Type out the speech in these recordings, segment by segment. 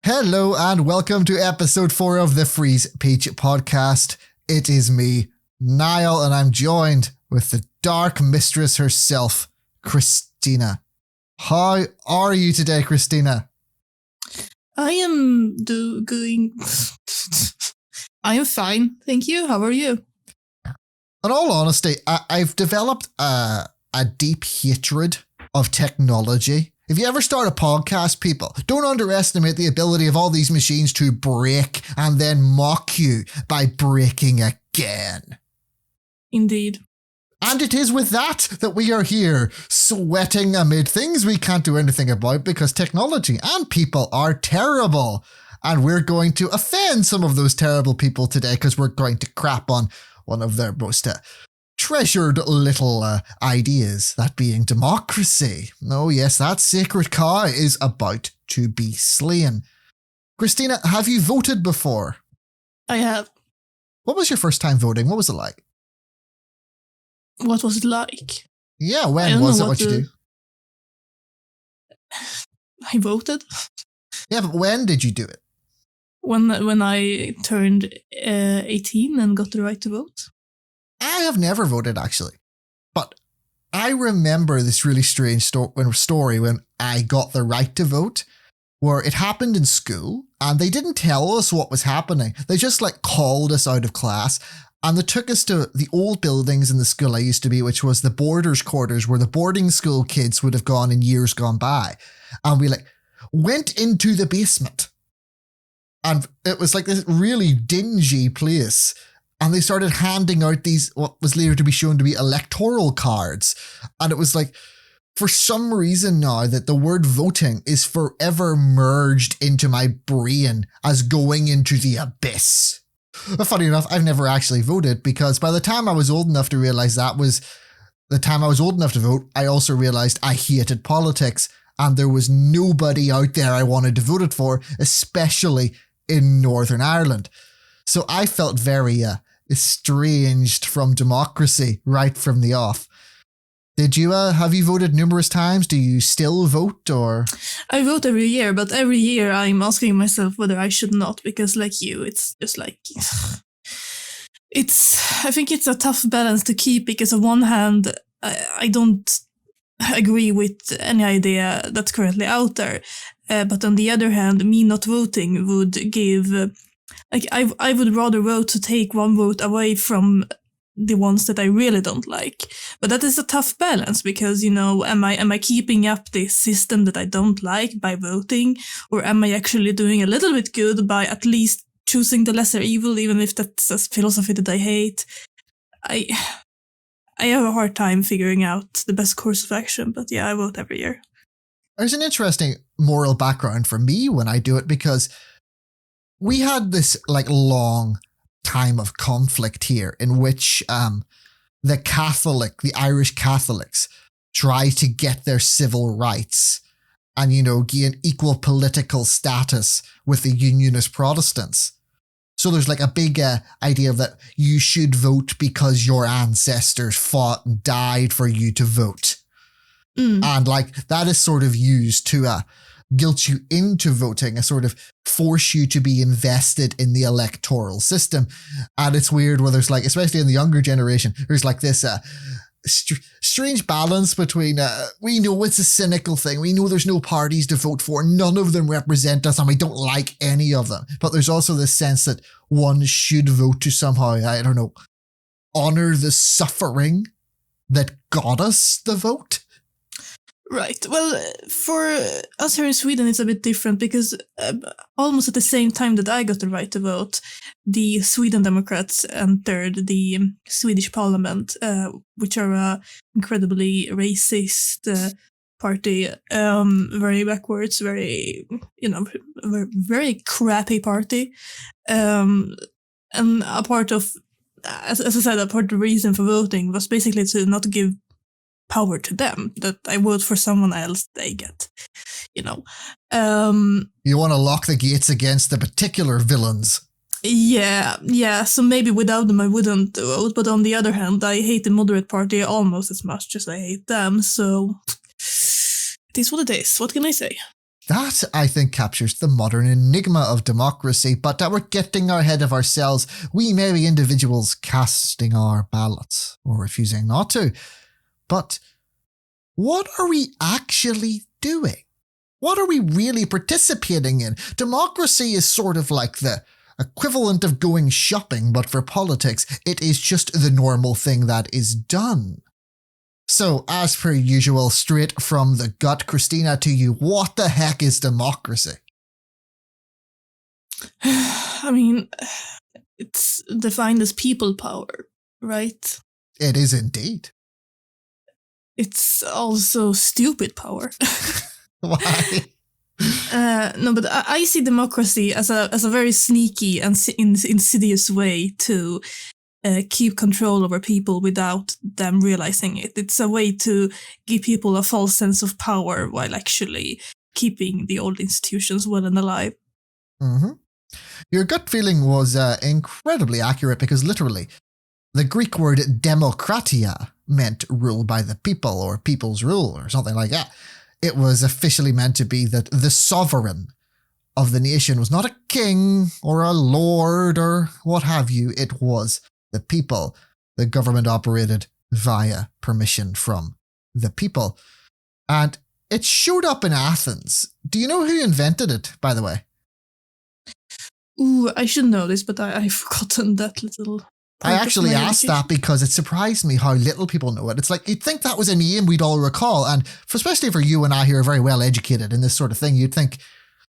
Hello and welcome to episode 4 of the Freeze Peach podcast. It is me, Niall, and I'm joined with the dark mistress herself, Christina. How are you today, Christina? I am going. I am fine, thank you. How are you? In all honesty, I've developed a deep hatred of technology. If you ever start a podcast, people, don't underestimate the ability of all these machines to break and then mock you by breaking again. Indeed. And it is with that we are here, sweating amid things we can't do anything about because technology and people are terrible. And we're going to offend some of those terrible people today because we're going to crap on one of their most treasured little ideas, that being democracy. Oh yes, that sacred cow is about to be slain. Christina, have you voted before? I have. What was your first time voting? What was it like? What was it like? Yeah, when was it? What you do? I voted. Yeah, but when did you do it? When I turned 18 and got the right to vote. I have never voted, actually. But I remember this really strange story when I got the right to vote, where it happened in school, and they didn't tell us what was happening. They just called us out of class, and they took us to the old buildings in the school I used to be, which was the boarders' quarters, where the boarding school kids would have gone in years gone by. And we went into the basement. And it was this really dingy place. And they started handing out these, what was later to be shown to be electoral cards. And it was for some reason now that the word voting is forever merged into my brain as going into the abyss. Funny enough, I've never actually voted because by the time I was old enough to realize that was the time I was old enough to vote, I also realized I hated politics and there was nobody out there I wanted to vote it for, especially in Northern Ireland. So I felt very estranged from democracy right from the off. Did you, have you voted numerous times? Do you still vote or? I vote every year, but every year I'm asking myself whether I should not, because it's just I think it's a tough balance to keep because on one hand, I don't agree with any idea that's currently out there. But on the other hand, me not voting would give, I would rather vote to take one vote away from the ones that I really don't like. But that is a tough balance because, am I keeping up the system that I don't like by voting? Or am I actually doing a little bit good by at least choosing the lesser evil, even if that's a philosophy that I hate? I have a hard time figuring out the best course of action, but yeah, I vote every year. There's an interesting moral background for me when I do it because we had this long time of conflict here in which the Irish Catholics try to get their civil rights and, gain equal political status with the Unionist Protestants. So there's a big idea of that you should vote because your ancestors fought and died for you to vote. And that is sort of used to guilt you into voting, a sort of force you to be invested in the electoral system. And it's weird where there's especially in the younger generation, there's this strange balance between, we know it's a cynical thing. We know there's no parties to vote for. None of them represent us and we don't like any of them. But there's also this sense that one should vote to somehow, honor the suffering that got us the vote. Right. Well, for us here in Sweden, it's a bit different because almost at the same time that I got the right to vote, the Sweden Democrats entered the Swedish parliament, which are a incredibly racist party, very backwards, very, very crappy party. And a part of, as I said, a part of the reason for voting was basically to not give power to them, that I vote for someone else, they get, You want to lock the gates against the particular villains. Yeah, so maybe without them I wouldn't vote, but on the other hand, I hate the moderate party almost as much as I hate them, so it is what it is. What can I say? That, I think, captures the modern enigma of democracy, but we're getting ahead of ourselves. We may be individuals casting our ballots or refusing not to. But what are we actually doing? What are we really participating in? Democracy is sort of like the equivalent of going shopping, but for politics, it is just the normal thing that is done. So, as per usual, straight from the gut, Christina, to you, what the heck is democracy? I mean, it's defined as people power, right? It is indeed. It's also stupid power. Why? No, but I see democracy as a very sneaky and insidious way to keep control over people without them realizing it. It's a way to give people a false sense of power while actually keeping the old institutions well and alive. Mm-hmm. Your gut feeling was incredibly accurate because literally, the Greek word demokratia meant rule by the people or people's rule or something like that. It was officially meant to be that the sovereign of the nation was not a king or a lord or what have you. It was the people. The government operated via permission from the people. And it showed up in Athens. Do you know who invented it, by the way? Ooh, I should know this, but I've forgotten that little... I actually asked that because it surprised me how little people know it. It's like, you'd think that was a name we'd all recall. And especially for you and I who are very well educated in this sort of thing, you'd think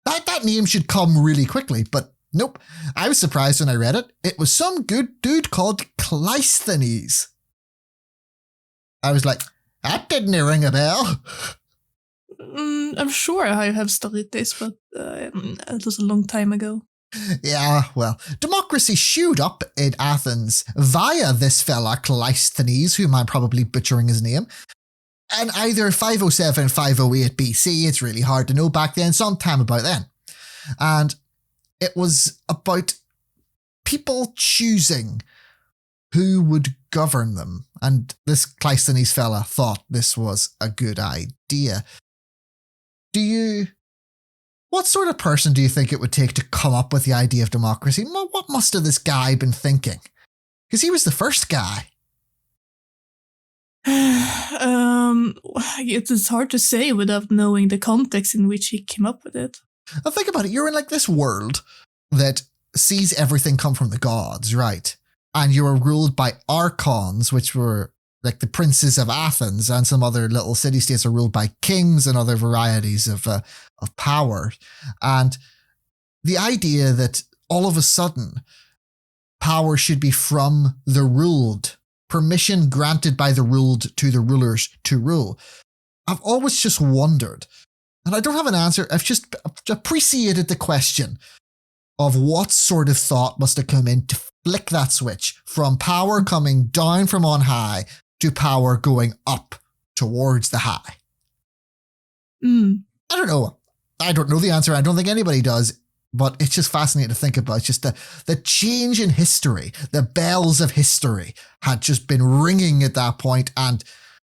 that name should come really quickly. But nope. I was surprised when I read it. It was some good dude called Cleisthenes. I was like, that didn't ring a bell. I'm sure I have studied this, but it was a long time ago. Yeah, well, democracy showed up in Athens via this fella Cleisthenes, whom I'm probably butchering his name, and either 507 508 BC, it's really hard to know back then, sometime about then. And it was about people choosing who would govern them, and this Cleisthenes fella thought this was a good idea. What sort of person do you think it would take to come up with the idea of democracy? What must have this guy been thinking? Because he was the first guy. It's hard to say without knowing the context in which he came up with it. Now think about it. You're in like this world that sees everything come from the gods, right? And you were ruled by archons, which were like the princes of Athens, and some other little city-states are ruled by kings and other varieties of power. And the idea that all of a sudden power should be from the ruled, permission granted by the ruled to the rulers to rule. I've always just wondered, and I don't have an answer, I've just appreciated the question of what sort of thought must have come in to flick that switch from power coming down from on high to power going up towards the high. I don't know. I don't know the answer. I don't think anybody does, but it's just fascinating to think about. It's just the change in history, the bells of history had just been ringing at that point. And,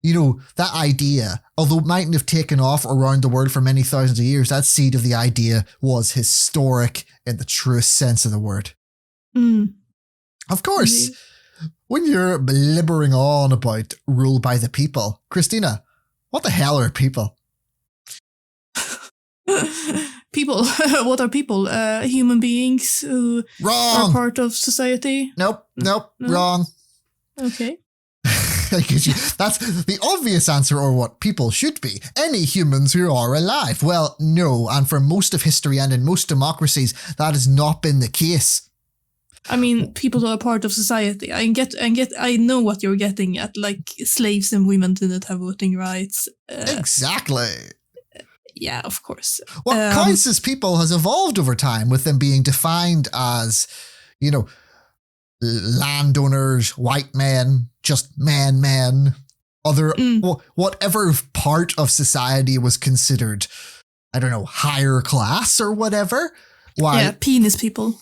you know, that idea, although it mightn't have taken off around the world for many thousands of years, that seed of the idea was historic in the truest sense of the word. Of course, when you're blabbering on about rule by the people, Christina, what the hell are people? People. What are people? Human beings who Wrong. are part of society? Nope. No? Wrong. Okay. That's the obvious answer, or what people should be. Any humans who are alive. Well, no, and for most of history and in most democracies, that has not been the case. I mean, people who are part of society. I know what you're getting at, like slaves and women didn't have voting rights. Exactly. Yeah, of course. What counts as people has evolved over time, with them being defined as, you know, landowners, white men, just men, other, whatever part of society was considered, I don't know, higher class or whatever. Yeah, penis people.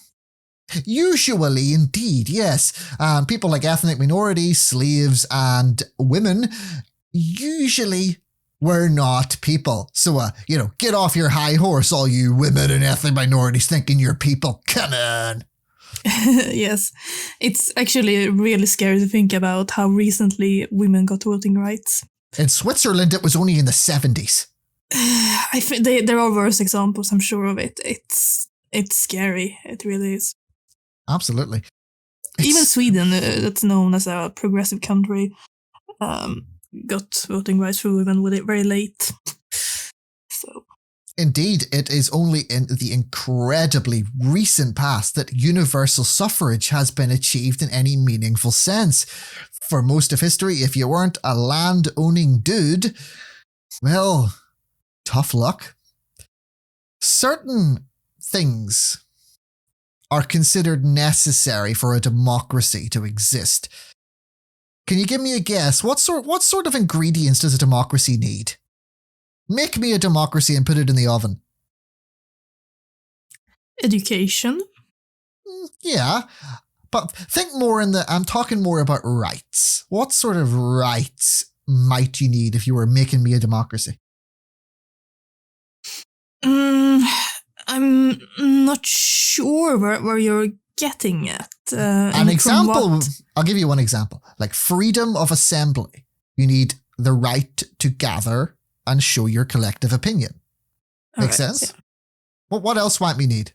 Usually, indeed, yes. People like ethnic minorities, slaves, and women usually we're not people. So, get off your high horse, all you women and ethnic minorities thinking you're people. Come on. Yes, it's actually really scary to think about how recently women got voting rights. In Switzerland, it was only in the 70s. I think there are worse examples, I'm sure of it. It's scary. It really is. Absolutely. Even Sweden, that's known as a progressive country, got voting rights for women with it very late. So. Indeed, it is only in the incredibly recent past that universal suffrage has been achieved in any meaningful sense. For most of history, if you weren't a land-owning dude, well, tough luck. Certain things are considered necessary for a democracy to exist. Can you give me a guess? What sort of ingredients does a democracy need? Make me a democracy and put it in the oven. Education. Yeah, but think more I'm talking more about rights. What sort of rights might you need if you were making me a democracy? I'm not sure where you're getting at. An example, I'll give you one example. Like freedom of assembly. You need the right to gather and show your collective opinion. Make sense? Yeah. What else might we need?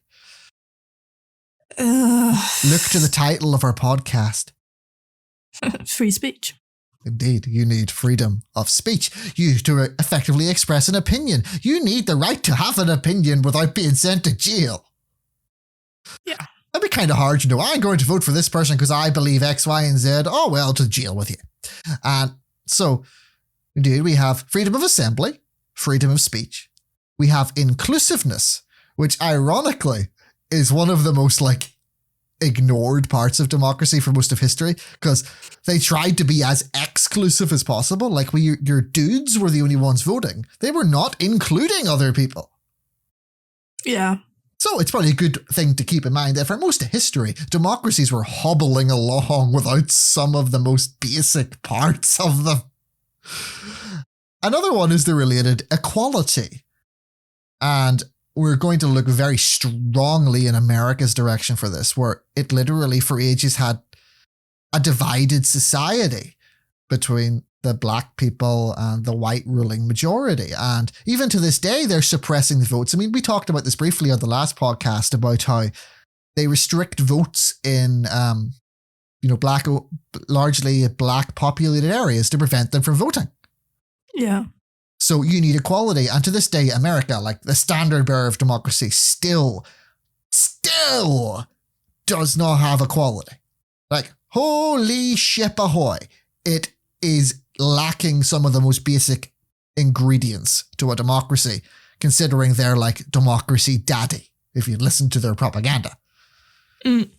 Look to the title of our podcast. Free speech. Indeed, you need freedom of speech. You to effectively express an opinion. You need the right to have an opinion without being sent to jail. Yeah. That'd be kind of hard, I'm going to vote for this person because I believe X, Y, and Z. Oh, well, to jail with you. And so, indeed, we have freedom of assembly, freedom of speech. We have inclusiveness, which ironically is one of the most ignored parts of democracy for most of history because they tried to be as exclusive as possible. Like your dudes were the only ones voting. They were not including other people. Yeah. So it's probably a good thing to keep in mind that for most of history, democracies were hobbling along without some of the most basic parts of them. Another one is the related equality. And we're going to look very strongly in America's direction for this, where it literally for ages had a divided society between the black people and the white ruling majority. And even to this day, they're suppressing the votes. I mean, we talked about this briefly on the last podcast about how they restrict votes in, largely black populated areas to prevent them from voting. Yeah. So you need equality. And to this day, America, the standard bearer of democracy, still does not have equality. Holy ship ahoy. It is lacking some of the most basic ingredients to a democracy, considering they're democracy daddy, if you listen to their propaganda. Mm.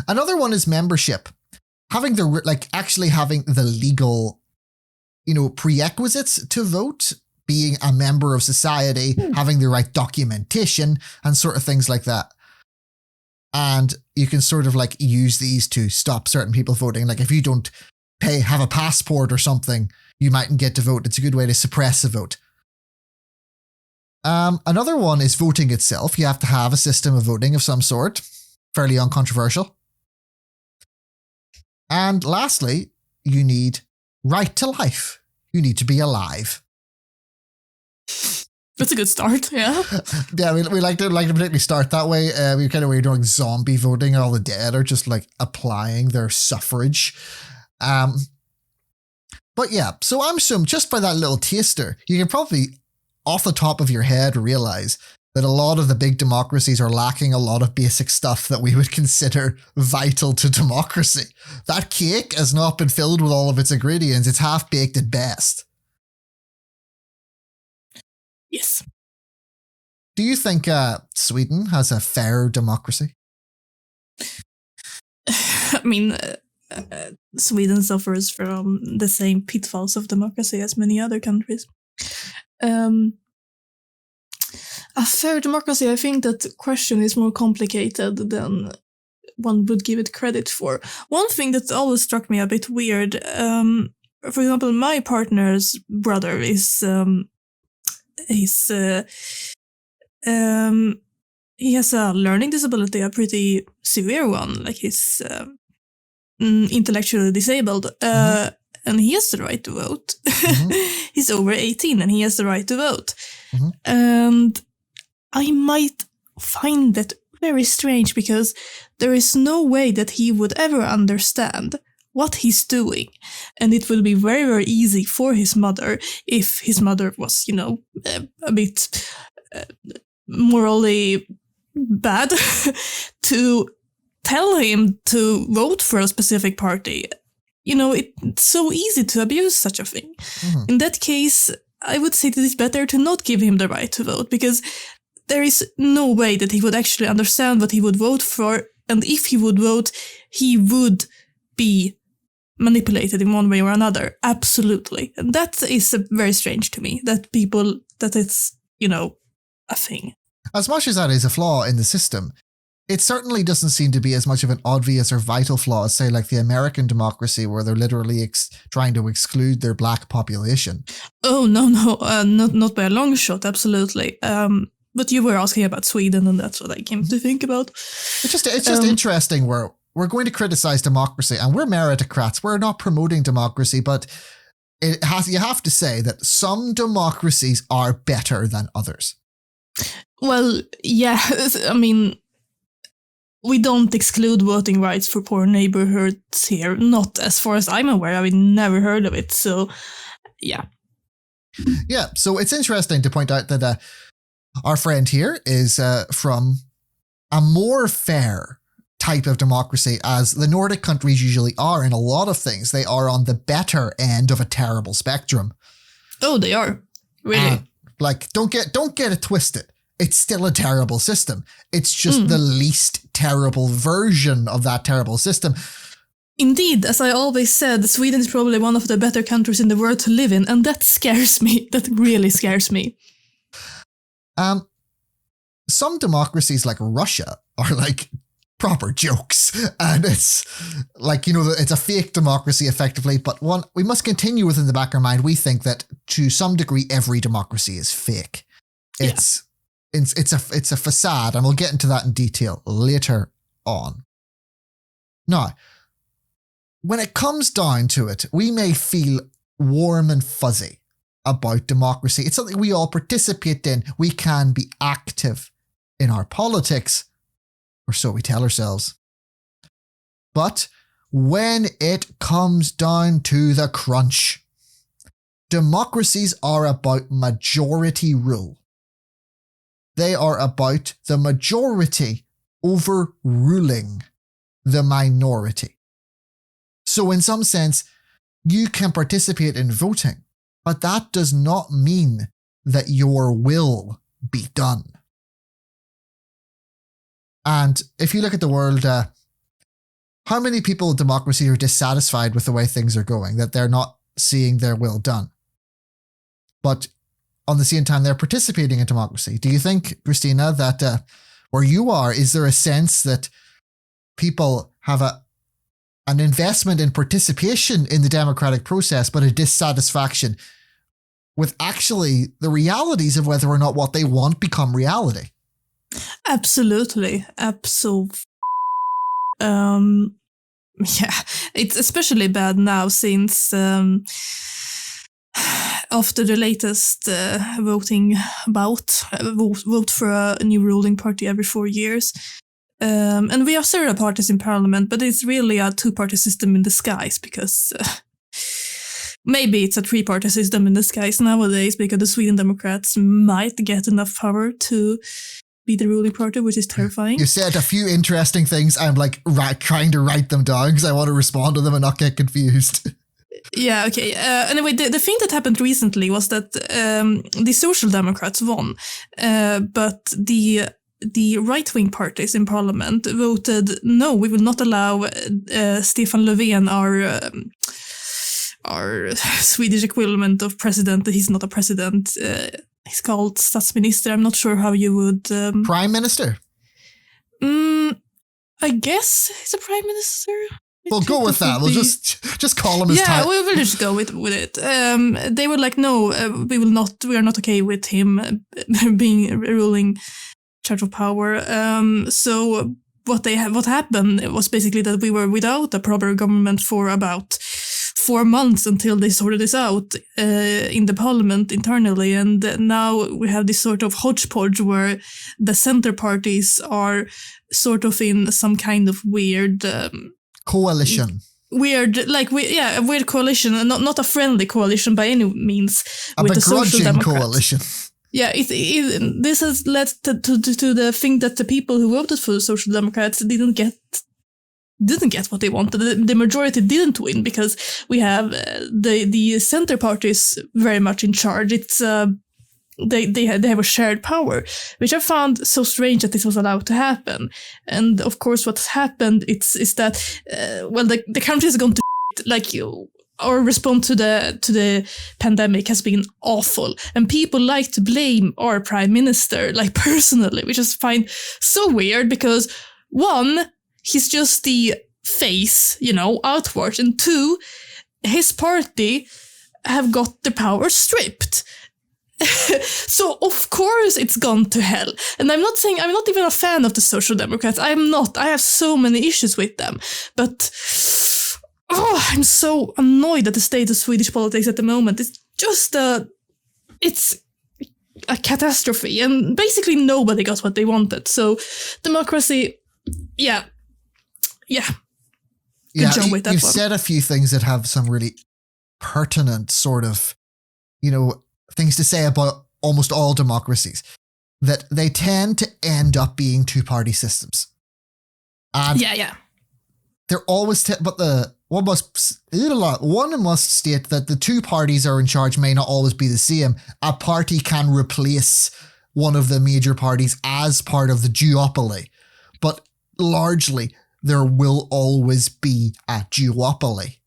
Another one is membership. Having actually having the legal prerequisites to vote, being a member of society, having the right documentation and sort of things like that. And you can sort of use these to stop certain people voting. If you don't have a passport or something, you mightn't get to vote. It's a good way to suppress a vote. Another one is voting itself. You have to have a system of voting of some sort. Fairly uncontroversial. And lastly, you need right to life. You need to be alive. That's a good start, yeah. Yeah, we like to particularly start that way. We're doing zombie voting and all the dead are just applying their suffrage. But yeah, so I'm assuming just by that little taster, you can probably off the top of your head realize that a lot of the big democracies are lacking a lot of basic stuff that we would consider vital to democracy. That cake has not been filled with all of its ingredients. It's half-baked at best. Yes. Do you think Sweden has a fair democracy? I mean, Sweden suffers from the same pitfalls of democracy as many other countries. A fair democracy, I think that question is more complicated than one would give it credit for. One thing that always struck me a bit weird, for example, my partner's brother is he has a learning disability, a pretty severe one, like he's intellectually disabled, and he has the right to vote. He's over 18 and he has the right to vote. And I might find that very strange because there is no way that he would ever understand what he's doing. And it will be very, very easy for his mother, if his mother was, a bit morally bad, to tell him to vote for a specific party. It's so easy to abuse such a thing. In that case, I would say that it's better to not give him the right to vote, because there is no way that he would actually understand what he would vote for. And if he would vote, he would be manipulated in one way or another. Absolutely. And that is very strange to me, that it's, a thing. As much as that is a flaw in the system, it certainly doesn't seem to be as much of an obvious or vital flaw as, say, like the American democracy, where they're literally trying to exclude their black population. Oh, no, not by a long shot, absolutely. But you were asking about Sweden, and that's what I came to think about. It's just interesting where we're going to criticize democracy, and we're meritocrats. We're not promoting democracy, but you have to say that some democracies are better than others. Well, yeah, I mean, we don't exclude voting rights for poor neighborhoods here. Not as far as I'm aware. I've never heard of it. So, yeah. Yeah, so it's interesting to point out that our friend here is from a more fair type of democracy, as the Nordic countries usually are in a lot of things. They are on the better end of a terrible spectrum. Oh, they are. Really? Don't get it twisted. It's still a terrible system. It's just the least terrible version of that terrible system. Indeed, as I always said, Sweden is probably one of the better countries in the world to live in, and that scares me. That really scares me. Some democracies like Russia are like proper jokes, and it's like, it's a fake democracy effectively, but one we must continue within the back of our mind. We think that to some degree every democracy is fake. It's a facade, and we'll get into that in detail later on. Now, when it comes down to it, we may feel warm and fuzzy about democracy. It's something we all participate in. We can be active in our politics, or so we tell ourselves. But when it comes down to the crunch, democracies are about majority rule. They are about the majority overruling the minority. So in some sense, you can participate in voting, but that does not mean that your will be done. And if you look at the world, how many people in democracy are dissatisfied with the way things are going, that they're not seeing their will done? But on the same time, they're participating in democracy. Do you think, Christina, that where you are, is there a sense that people have an investment in participation in the democratic process, but a dissatisfaction with actually the realities of whether or not what they want become reality? Absolutely. Yeah, it's especially bad now since after the latest voting bout, vote for a new ruling party every 4 years. And we have several parties in parliament, but it's really a two-party system in disguise, because maybe it's a three-party system in disguise nowadays, because the Sweden Democrats might get enough power to be the ruling party, which is terrifying. You said a few interesting things. I'm like trying to write them down because I want to respond to them and not get confused. Yeah, okay. Anyway, the thing that happened recently was that the Social Democrats won, but the right-wing parties in parliament voted no, we will not allow Stefan Löfven, our Swedish equivalent of president. He's not a president. He's called statsminister. I'm not sure how you would... Prime Minister? I guess he's a prime minister. We'll go with that. We'll just call him his title. Yeah, we will just go with it. They were like, no, we will not. We are not okay with him being ruling charge of power. So what happened was basically that we were without a proper government for about 4 months until they sorted this out in the parliament internally, and now we have this sort of hodgepodge where the center parties are sort of in some kind of weird coalition. A weird coalition, and not a friendly coalition by any means. A with the Social Democrats. Coalition. Yeah, this has led to the thing that the people who voted for the Social Democrats didn't get what they wanted. The majority didn't win because we have the center parties very much in charge. It's they have a shared power, which I found so strange that this was allowed to happen. And of course, what's happened is that the country has gone to our response to the pandemic has been awful, and people like to blame our prime minister, like personally, which I find so weird because one, he's just the face, outward, and two, his party have got the power stripped. So of course it's gone to hell. And I'm not even a fan of the Social Democrats. I'm not. I have so many issues with them. But I'm so annoyed at the state of Swedish politics at the moment. It's just it's a catastrophe, and basically nobody got what they wanted. So democracy, yeah. Good job with that. You've said a few things that have some really pertinent sort of, things to say about almost all democracies, that they tend to end up being two-party systems. And they're always, one must state that the two parties are in charge may not always be the same. A party can replace one of the major parties as part of the duopoly, but largely there will always be a duopoly.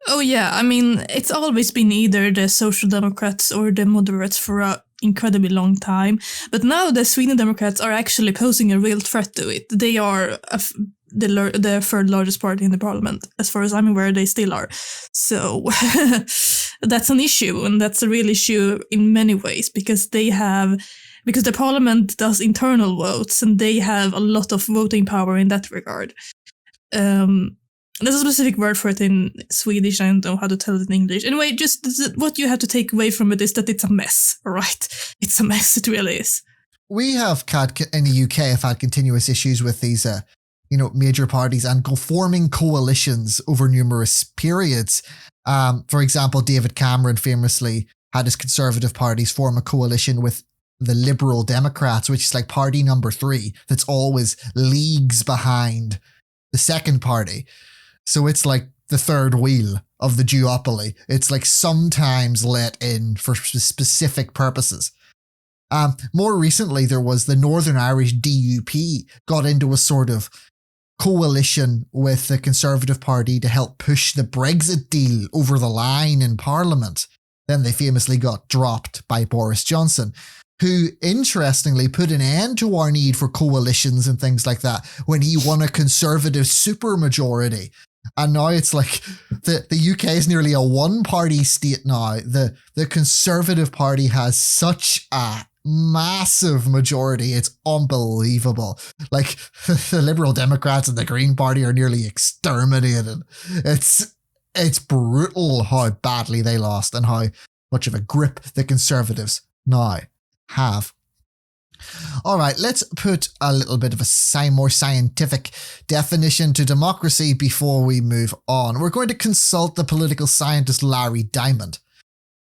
Oh yeah, I mean, it's always been either the Social Democrats or the moderates for an incredibly long time. But now the Sweden Democrats are actually posing a real threat to it. They are the third largest party in the parliament. As far as I'm aware, they still are. So that's an issue, and that's a real issue in many ways because the parliament does internal votes, and they have a lot of voting power in that regard. There's a specific word for it in Swedish. I don't know how to tell it in English. Anyway, just what you have to take away from it is that it's a mess, all right? It's a mess, it really is. We have in the UK have had continuous issues with these, major parties and forming coalitions over numerous periods. For example, David Cameron famously had his Conservative parties form a coalition with the Liberal Democrats, which is like party number 3 that's always leagues behind the second party. So it's like the third wheel of the duopoly. It's like sometimes let in for specific purposes. More recently, there was the Northern Irish DUP got into a sort of coalition with the Conservative Party to help push the Brexit deal over the line in Parliament. Then they famously got dropped by Boris Johnson, who interestingly put an end to our need for coalitions and things like that when he won a Conservative supermajority. And now it's like the UK is nearly a one-party state now. The Conservative Party has such a massive majority. It's unbelievable. Like the Liberal Democrats and the Green Party are nearly exterminated. It's brutal how badly they lost and how much of a grip the Conservatives now have. All right, let's put a little bit of a more scientific definition to democracy before we move on. We're going to consult the political scientist Larry Diamond,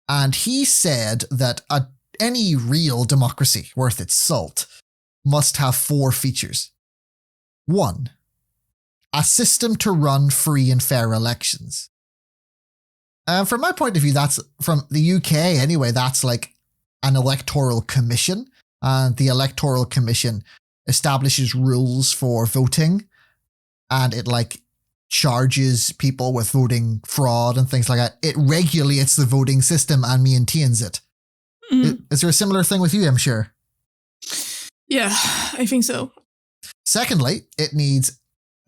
and he said that any real democracy worth its salt must have 4 features. 1, a system to run free and fair elections. From my point of view, that's from the UK anyway, that's like an electoral commission. And the Electoral Commission establishes rules for voting, and it charges people with voting fraud and things like that. It regulates the voting system and maintains it. Mm. Is there a similar thing with you, I'm sure? Yeah, I think so. Secondly, it needs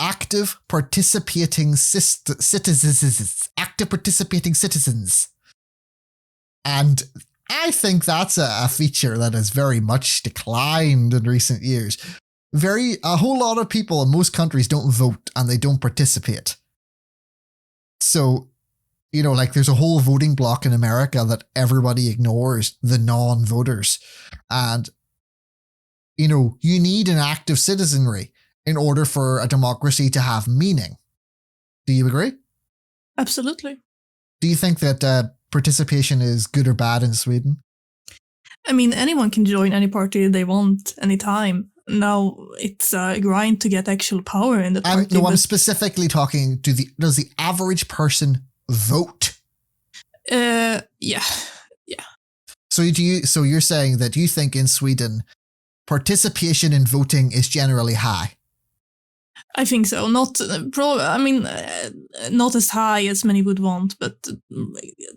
active participating citizens. Active participating citizens. And I think that's a feature that has very much declined in recent years. A whole lot of people in most countries don't vote and they don't participate. So, like there's a whole voting bloc in America that everybody ignores, the non-voters. And, you need an active citizenry in order for a democracy to have meaning. Do you agree? Absolutely. Do you think that participation is good or bad in Sweden? I mean, anyone can join any party they want anytime. Now it's a grind to get actual power in the party. I'm specifically talking to does the average person vote? Yeah. So you're saying that you think in Sweden participation in voting is generally high? I think so. Not as high as many would want, but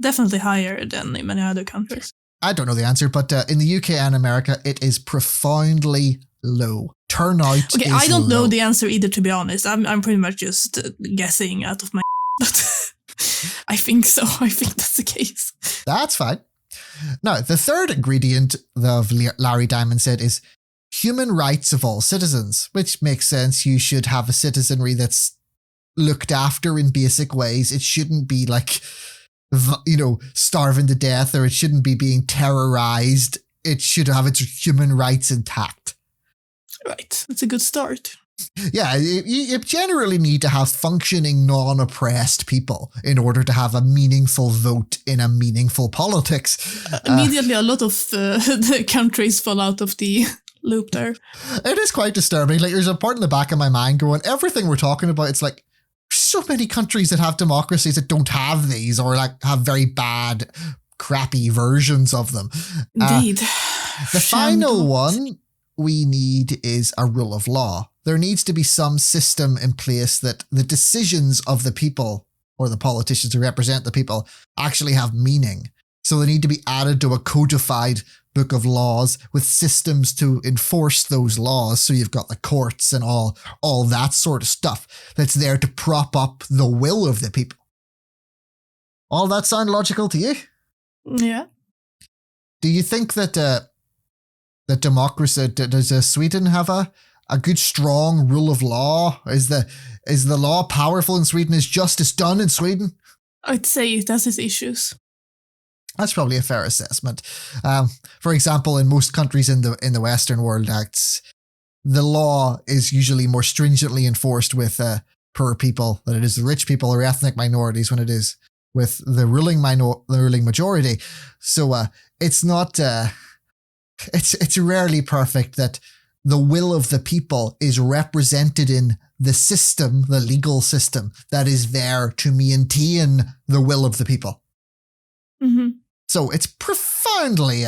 definitely higher than in many other countries. I don't know the answer, but in the UK and America, it is profoundly low. Turnout. Okay, I don't know the answer either, to be honest. I'm pretty much just guessing out of my but I think so. I think that's the case. That's fine. Now, the third ingredient of Larry Diamond said is human rights of all citizens, which makes sense. You should have a citizenry that's looked after in basic ways. It shouldn't be like, starving to death, or it shouldn't be being terrorized. It should have its human rights intact. Right. That's a good start. Yeah, you generally need to have functioning, non-oppressed people in order to have a meaningful vote in a meaningful politics. Immediately, a lot of the countries fall out of the loop there. It is quite disturbing. Like, there's a part in the back of my mind going, everything we're talking about, it's like, so many countries that have democracies that don't have these, or like have very bad, crappy versions of them. Indeed. The final one we need is a rule of law. There needs to be some system in place that the decisions of the people, or the politicians who represent the people, actually have meaning. So they need to be added to a codified book of laws with systems to enforce those laws. So you've got the courts and all that sort of stuff that's there to prop up the will of the people. All that sound logical to you? Yeah. Do you think that democracy, does Sweden have a good, strong rule of law? Is the law powerful in Sweden? Is justice done in Sweden? I'd say it has its issues. That's probably a fair assessment. For example, in most countries in the Western world, the law is usually more stringently enforced with poor people than it is the rich people or ethnic minorities when it is with the ruling majority. So it's not. It's rarely perfect that the will of the people is represented in the system, the legal system that is there to maintain the will of the people. Mm-hmm. So it's profoundly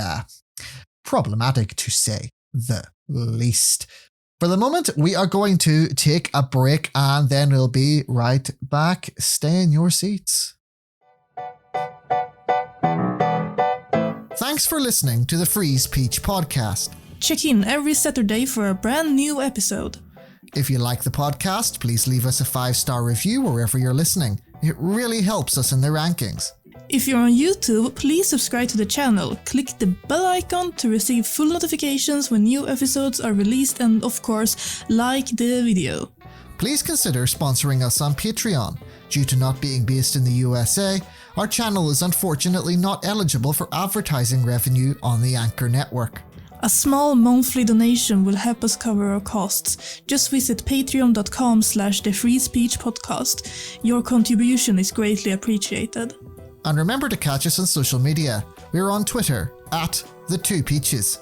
problematic, to say the least. For the moment, we are going to take a break and then we'll be right back. Stay in your seats. Thanks for listening to the Free Speech Podcast. Check in every Saturday for a brand new episode. If you like the podcast, please leave us a 5-star review wherever you're listening. It really helps us in the rankings. If you're on YouTube, please subscribe to the channel, click the bell icon to receive full notifications when new episodes are released, and of course, like the video. Please consider sponsoring us on Patreon. Due to not being based in the USA, our channel is unfortunately not eligible for advertising revenue on the Anchor network. A small monthly donation will help us cover our costs. Just visit patreon.com/thefreespeechpodcast. Your contribution is greatly appreciated. And remember to catch us on social media. We're on Twitter @the2peaches.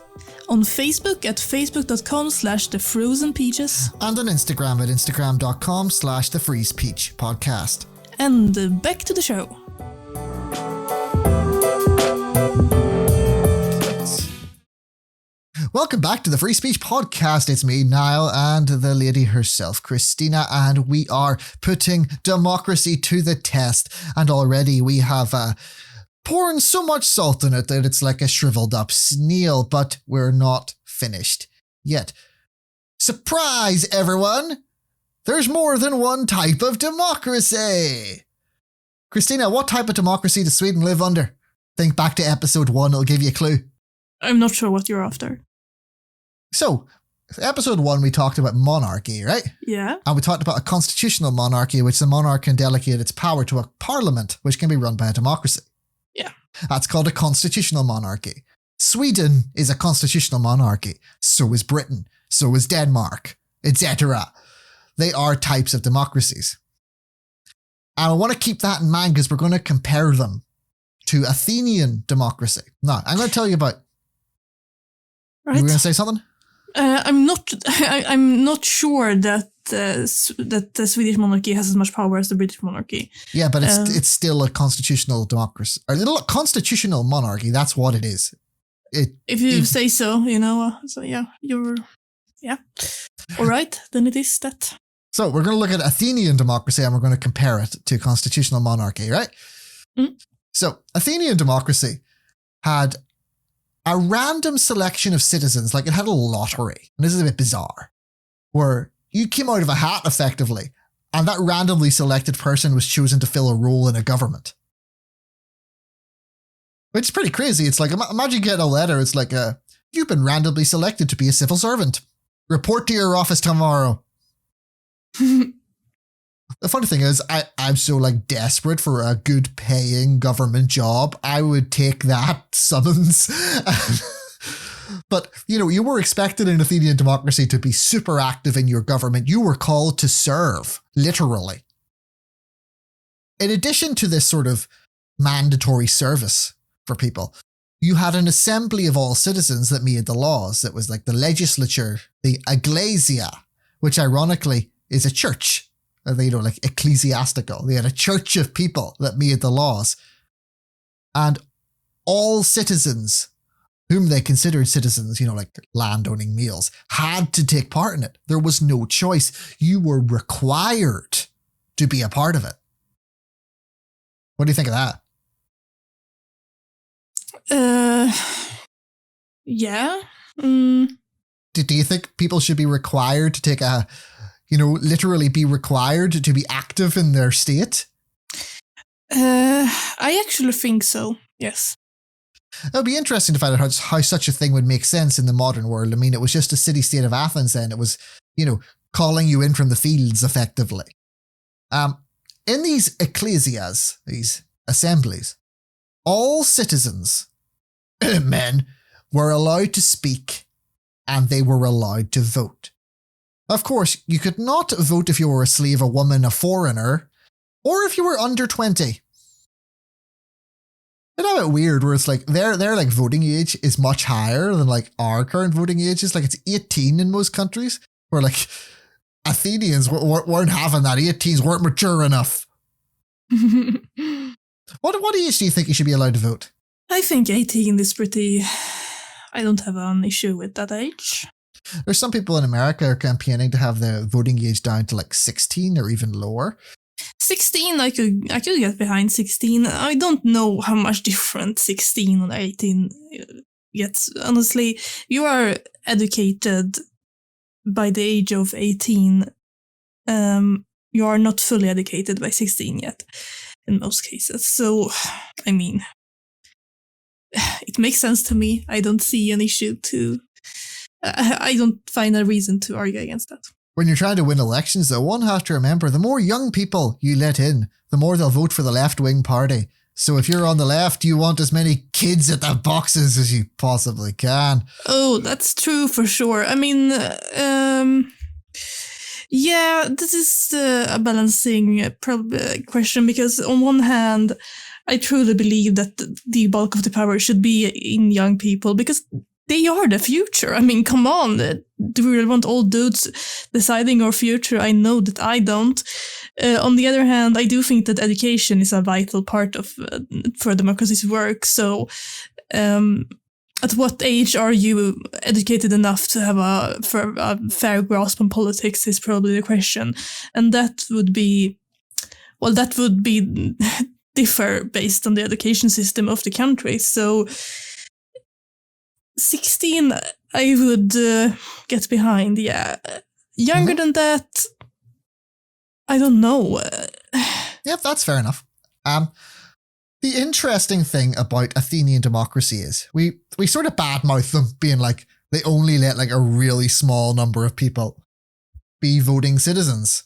On Facebook at facebook.com/thefrozenpeaches. And on Instagram at instagram.com/thefreespeechpodcast. And back to the show. Welcome back to the Free Speech Podcast. It's me, Niall, and the lady herself, Christina, and we are putting democracy to the test. And already we have pouring so much salt in it that it's like a shriveled up snail, but we're not finished yet. Surprise, everyone! There's more than one type of democracy. Christina, what type of democracy does Sweden live under? Think back to episode 1, it'll give you a clue. I'm not sure what you're after. So, episode 1, we talked about monarchy, right? Yeah. And we talked about a constitutional monarchy, which the monarch can delegate its power to a parliament, which can be run by a democracy. Yeah. That's called a constitutional monarchy. Sweden is a constitutional monarchy. So is Britain. So is Denmark, etc. They are types of democracies. And I want to keep that in mind because we're going to compare them to Athenian democracy. Now, I'm going to tell you about... Right. You were going to say something? I'm not sure that the Swedish monarchy has as much power as the British monarchy. Yeah, but it's still a constitutional democracy. Or a constitutional monarchy, that's what it is. If you say so, so yeah, yeah. All right, then it is that. So we're going to look at Athenian democracy and we're going to compare it to constitutional monarchy, right? Mm. So Athenian democracy had a random selection of citizens, like it had a lottery. And this is a bit bizarre, where you came out of a hat effectively, and that randomly selected person was chosen to fill a role in a government. Which is pretty crazy. It's like, imagine getting a letter. It's like, you've been randomly selected to be a civil servant. Report to your office tomorrow. The funny thing is, I'm so desperate for a good paying government job. I would take that summons. But, you were expected in Athenian democracy to be super active in your government. You were called to serve, literally. In addition to this sort of mandatory service for people, you had an assembly of all citizens that made the laws. It was like the legislature, the ecclesia, which ironically is a church. Ecclesiastical. They had a church of people that made the laws. And all citizens, whom they considered citizens, landowning males, had to take part in it. There was no choice. You were required to be a part of it. What do you think of that? Yeah. Do you think people should be required to take literally be required to be active in their state? I actually think so, yes. It would be interesting to find out how such a thing would make sense in the modern world. I mean, it was just a city-state of Athens then. It was, calling you in from the fields, effectively. In these ecclesias, these assemblies, all citizens, men, were allowed to speak and they were allowed to vote. Of course, you could not vote if you were a slave, a woman, a foreigner, or if you were under 20. Isn't that a bit weird where it's like their voting age is much higher than our current voting age is? It's 18 in most countries, where Athenians weren't having that. 18s weren't mature enough. What age do you think you should be allowed to vote? I think 18 is pretty... I don't have an issue with that age. There's some people in America are campaigning to have the voting age down to 16 or even lower. 16, I could get behind 16. I don't know how much different 16 and 18 gets. Honestly, you are educated by the age of 18. You are not fully educated by 16 yet, in most cases. So, I mean, it makes sense to me. I don't see an issue to... I don't find a reason to argue against that. When you're trying to win elections, though, one has to remember, the more young people you let in, the more they'll vote for the left-wing party. So if you're on the left, you want as many kids at the boxes as you possibly can. Oh, that's true for sure. I mean, yeah, this is a balancing question, because on one hand, I truly believe that the bulk of the power should be in young people, because they are the future. I mean, come on. Do we really want old dudes deciding our future? I know that I don't. On the other hand, I do think that education is a vital part of for democracy's work. So, at what age are you educated enough to have a fair grasp on politics is probably the question. And that would be differ based on the education system of the country. So, 16, I would get behind, yeah. Younger than that, I don't know. Yep, that's fair enough. The interesting thing about Athenian democracy is we sort of badmouth them, being like they only let like a really small number of people be voting citizens.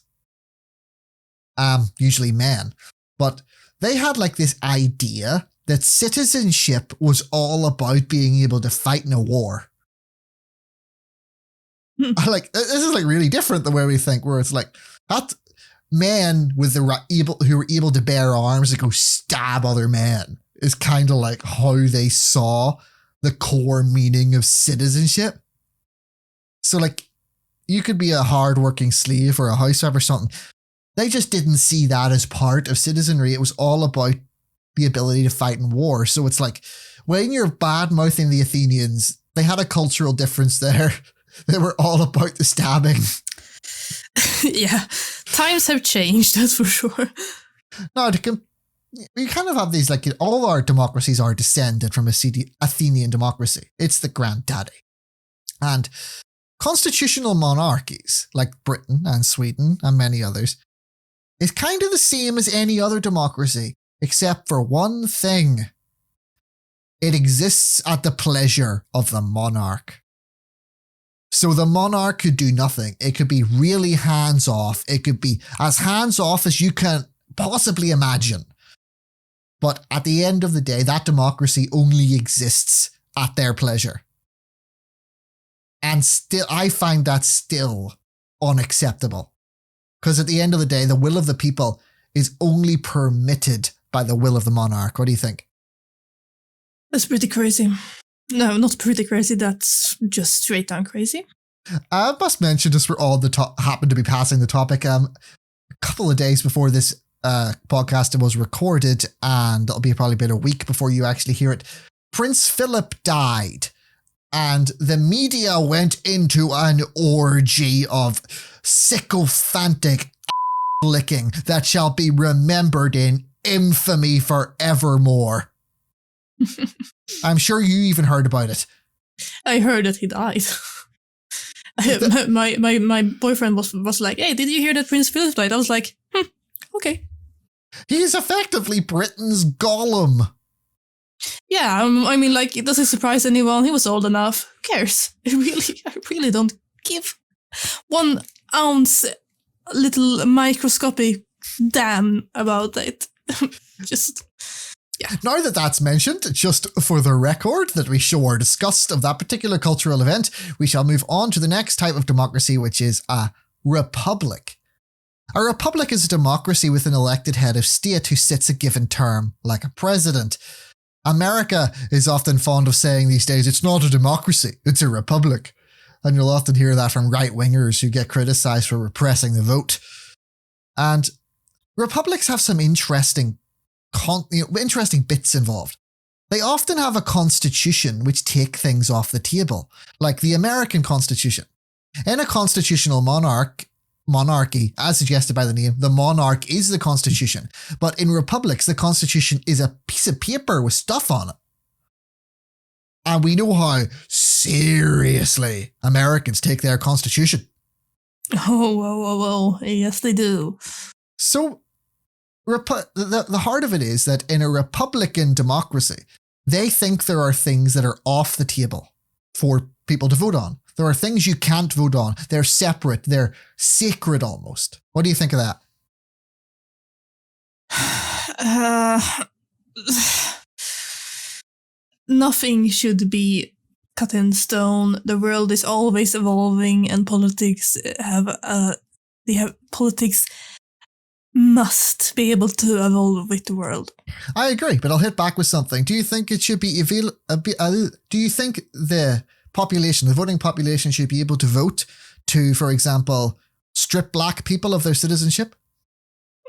Usually men. But they had like this idea that citizenship was all about being able to fight in a war. Like, this is like really different the way we think, where it's like that men with who were able to bear arms to go stab other men is kind of like how they saw the core meaning of citizenship. So like, you could be a hardworking slave or a housewife or something. They just didn't see that as part of citizenry. It was all about the ability to fight in war. So it's like, when you're bad-mouthing the Athenians, they had a cultural difference there. They were all about the stabbing. Yeah, times have changed, that's for sure. No, we kind of have these, like, all our democracies are descended from Athenian democracy. It's the granddaddy. And constitutional monarchies, like Britain and Sweden and many others, is kind of the same as any other democracy, except for one thing. It exists at the pleasure of the monarch. So the monarch could do nothing. It could be really hands-off. It could be as hands-off as you can possibly imagine. But at the end of the day, that democracy only exists at their pleasure. And still, I find that still unacceptable. Because at the end of the day, the will of the people is only permitted by the will of the monarch. What do you think? That's pretty crazy. No, not pretty crazy. That's just straight down crazy. I must mention, just for all the happen to be passing the topic, a couple of days before this podcast was recorded, and it'll be probably about a week before you actually hear it, Prince Philip died. And the media went into an orgy of sycophantic licking that shall be remembered in infamy forevermore. I'm sure you even heard about it. I heard that he died. my boyfriend was like, hey, did you hear that Prince Philip died? I was like, okay. He's effectively Britain's Gollum. Yeah, I mean, like, it doesn't surprise anyone. He was old enough. Who cares? I really don't give 1 ounce little microscopic damn about it. Just, yeah. Now that that's mentioned, just for the record that we show our disgust of that particular cultural event, we shall move on to the next type of democracy, which is a republic. A republic is a democracy with an elected head of state who sits a given term, like a president. America is often fond of saying these days, it's not a democracy, it's a republic. And you'll often hear that from right-wingers who get criticised for repressing the vote. And republics have some interesting bits involved. They often have a constitution which take things off the table, like the American Constitution. In a constitutional monarchy, as suggested by the name, the monarch is the constitution. But in republics, the constitution is a piece of paper with stuff on it. And we know how seriously Americans take their constitution. Oh, yes, they do. So the heart of it is that in a republican democracy, they think there are things that are off the table for people to vote on. There are things you can't vote on. They're separate. They're sacred almost. What do you think of that? Nothing should be cut in stone. The world is always evolving, and politics politics must be able to evolve with the world. I agree, but I'll hit back with something. Do you think it should be do you think the voting population should be able to vote to, for example, strip black people of their citizenship?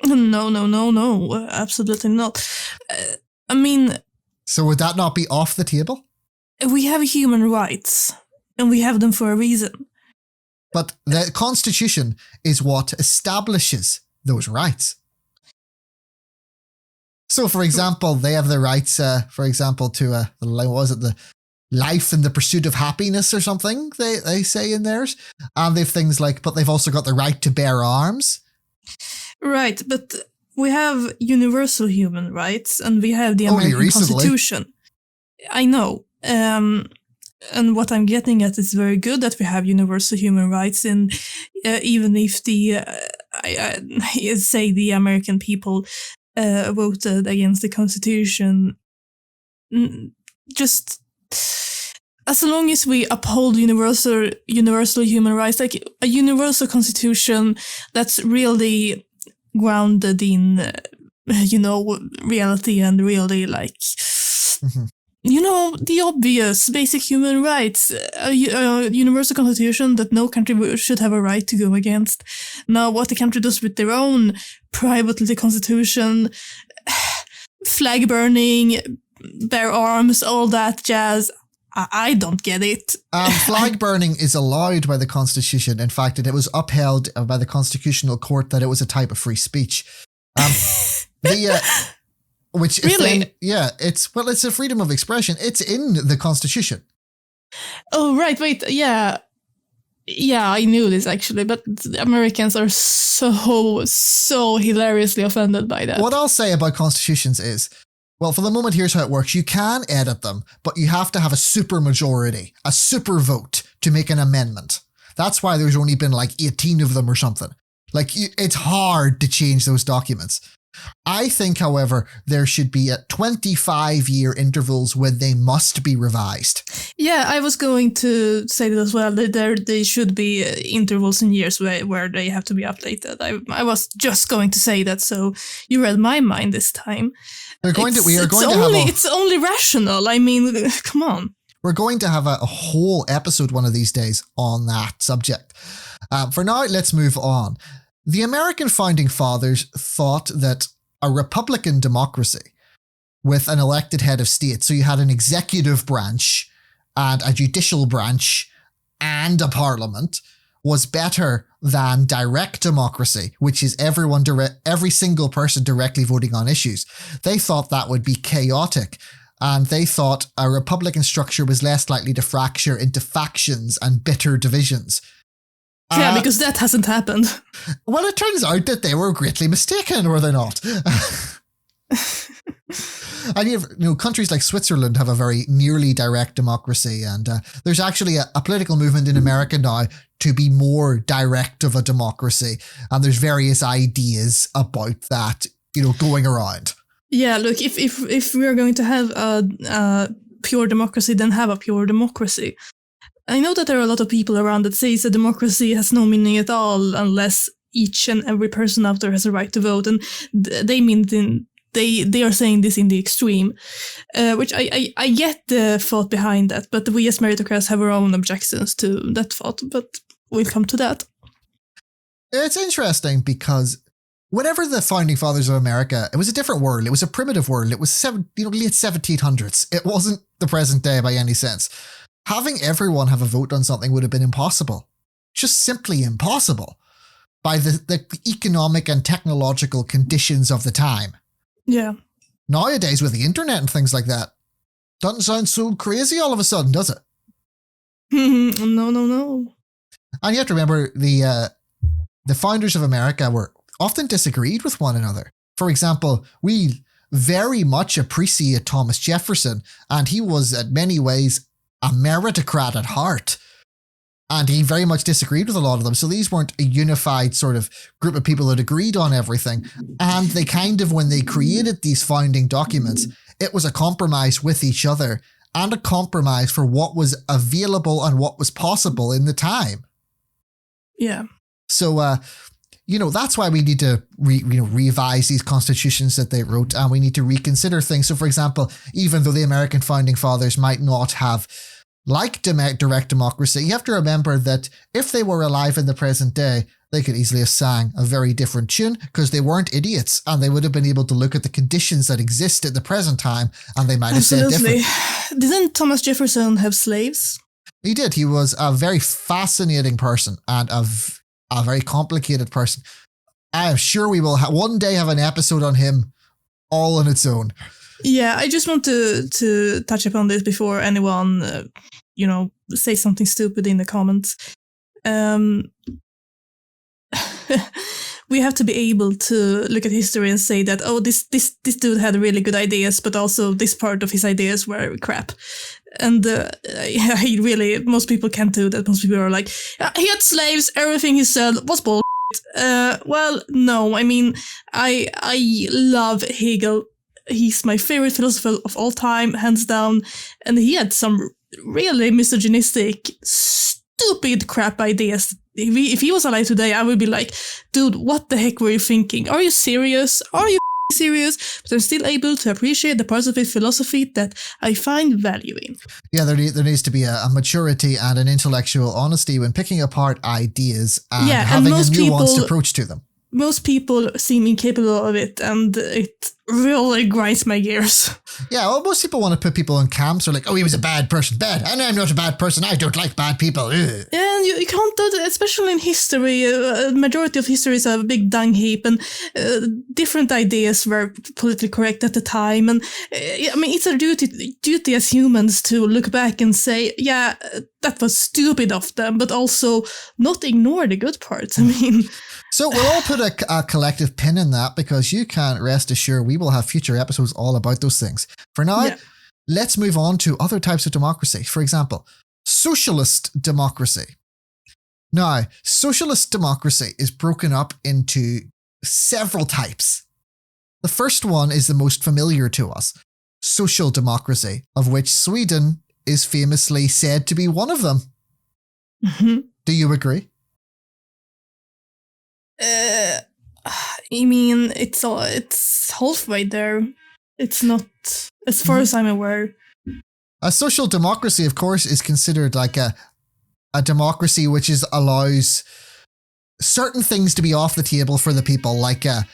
No, absolutely not. I mean... So would that not be off the table? We have human rights, and we have them for a reason. But the Constitution is what establishes those rights. So, for example, they have the rights, for example, to, the life and the pursuit of happiness or something, they say in theirs. And they've things like, but they've also got the right to bear arms. Right, but we have universal human rights and we have the Only American recently. Constitution. I know. And what I'm getting at is very good that we have universal human rights, and even if I say the American people voted against the Constitution, just as long as we uphold universal human rights, like a universal Constitution that's really grounded in, reality and really like. Mm-hmm. The obvious basic human rights, a universal constitution that no country should have a right to go against. Now, what the country does with their own private little constitution, flag burning, bear arms, all that jazz, I don't get it. Flag burning is allowed by the Constitution. In fact, it was upheld by the Constitutional Court that it was a type of free speech. Which really? It's a freedom of expression. It's in the Constitution. Oh, right. Wait. Yeah. Yeah, I knew this actually, but Americans are so hilariously offended by that. What I'll say about constitutions is, well, for the moment, here's how it works. You can edit them, but you have to have a super majority, a super vote to make an amendment. That's why there's only been like 18 of them or something. Like, it's hard to change those documents. I think, however, there should be at 25-year intervals when they must be revised. Yeah, I was going to say that as well. There should be intervals in years where they have to be updated. I was just going to say that, so you read my mind this time. It's only rational. I mean, come on. We're going to have a whole episode one of these days on that subject. For now, let's move on. The American founding fathers thought that a republican democracy with an elected head of state, so you had an executive branch and a judicial branch and a parliament, was better than direct democracy, which is every single person directly voting on issues. They thought that would be chaotic, and they thought a republican structure was less likely to fracture into factions and bitter divisions. Yeah, because that hasn't happened. Well, it turns out that they were greatly mistaken, were they not? And countries like Switzerland have a very nearly direct democracy, and there's actually a political movement in America now to be more direct of a democracy, and there's various ideas about that, going around. Yeah, look, if we're going to have a pure democracy, then have a pure democracy. I know that there are a lot of people around that say a democracy has no meaning at all unless each and every person out there has a right to vote, and they are saying this in the extreme, which I get the thought behind that, but we as meritocrats have our own objections to that thought, but we'll come to that. It's interesting because whenever the founding fathers of America, it was a different world. It was a primitive world. It was late 1700s. It wasn't the present day by any sense. Having everyone have a vote on something would have been impossible. Just simply impossible by the economic and technological conditions of the time. Yeah. Nowadays, with the internet and things like that, doesn't sound so crazy all of a sudden, does it? No. And you have to remember the founders of America were often disagreed with one another. For example, we very much appreciate Thomas Jefferson, and he was in many ways a meritocrat at heart. And he very much disagreed with a lot of them. So these weren't a unified sort of group of people that agreed on everything. And they when they created these founding documents, it was a compromise with each other and a compromise for what was available and what was possible in the time. Yeah. So, that's why we need to revise these constitutions that they wrote, and we need to reconsider things. So, for example, even though the American founding fathers might not have liked direct democracy, you have to remember that if they were alive in the present day, they could easily have sang a very different tune because they weren't idiots, and they would have been able to look at the conditions that exist at the present time, and they might have said different. Didn't Thomas Jefferson have slaves? He did. He was a very fascinating person and a very complicated person. I am sure we will one day have an episode on him all on its own. Yeah, I just want to touch upon this before anyone, say something stupid in the comments. we have to be able to look at history and say that, oh, this dude had really good ideas, but also this part of his ideas were crap. And he really, most people can't do that. Most people are like, he had slaves, everything he said was bullshit. Well, no, I mean, I love Hegel. He's my favorite philosopher of all time, hands down. And he had some really misogynistic, stupid crap ideas. If he was alive today, I would be like, dude, what the heck were you thinking? Are you serious? Are you serious? But I'm still able to appreciate the parts of his philosophy that I find value in. Yeah, there needs to be a maturity and an intellectual honesty when picking apart ideas and having a nuanced approach to them. Most people seem incapable of it, and it really grinds my gears. Yeah, well, most people want to put people in camps. They're like, oh, he was a bad person. Bad. And I'm not a bad person. I don't like bad people. Ugh. And you can't do that, especially in history. A majority of history is a big dung heap, and different ideas were politically correct at the time. And I mean, it's our duty as humans to look back and say, yeah, that was stupid of them, but also not ignore the good parts. I mean... So we'll all put a collective pin in that, because you can rest assured we will have future episodes all about those things. For now, let's move on to other types of democracy. For example, socialist democracy. Now, socialist democracy is broken up into several types. The first one is the most familiar to us, social democracy, of which Sweden is famously said to be one of them. Mm-hmm. Do you agree? I mean, it's halfway there. It's not, as far as I'm aware. A social democracy, of course, is considered like a democracy which allows certain things to be off the table for the people, like a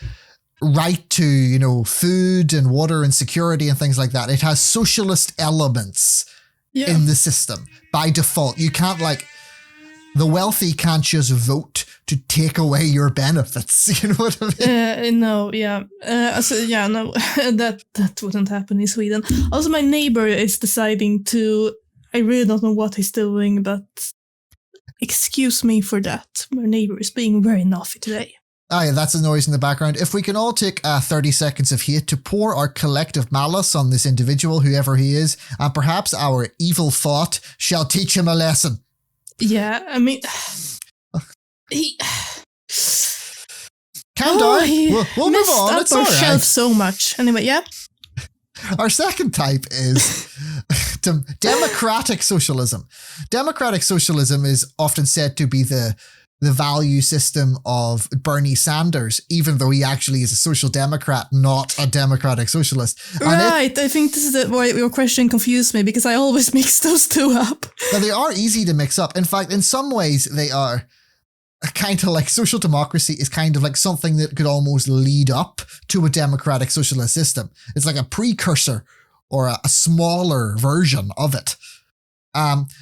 right to, food and water and security and things like that. It has socialist elements in the system by default. You can't the wealthy can't just vote to take away your benefits. You know what I mean? No, yeah. No, that wouldn't happen in Sweden. Also, my neighbor is deciding to, I really don't know what he's doing, but excuse me for that. My neighbor is being very naughty today. Ah, yeah, that's a noise in the background. If we can all take 30 seconds of hate to pour our collective malice on this individual, whoever he is, and perhaps our evil thought shall teach him a lesson. Yeah, I mean, he... Calm down. We'll move on. It's all right. Shelf so much. Anyway, yeah. Our second type is democratic socialism. Democratic socialism is often said to be the value system of Bernie Sanders, even though he actually is a social democrat, not a democratic socialist. Right. I think this is why your question confused me, because I always mix those two up. Now, they are easy to mix up. In fact, in some ways, they are kind of like social democracy is kind of like something that could almost lead up to a democratic socialist system. It's like a precursor or a smaller version of it.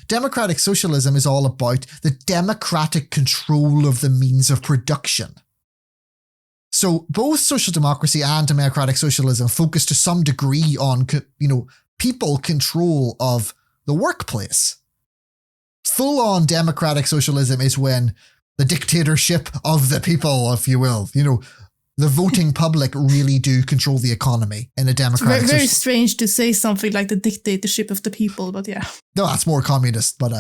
Democratic socialism is all about the democratic control of the means of production. So both social democracy and democratic socialism focus to some degree on, people control of the workplace. Full-on democratic socialism is when the dictatorship of the people, if you will, the voting public really do control the economy in a democratic It's very strange to say something like the dictatorship of the people, but yeah. No, that's more communist, but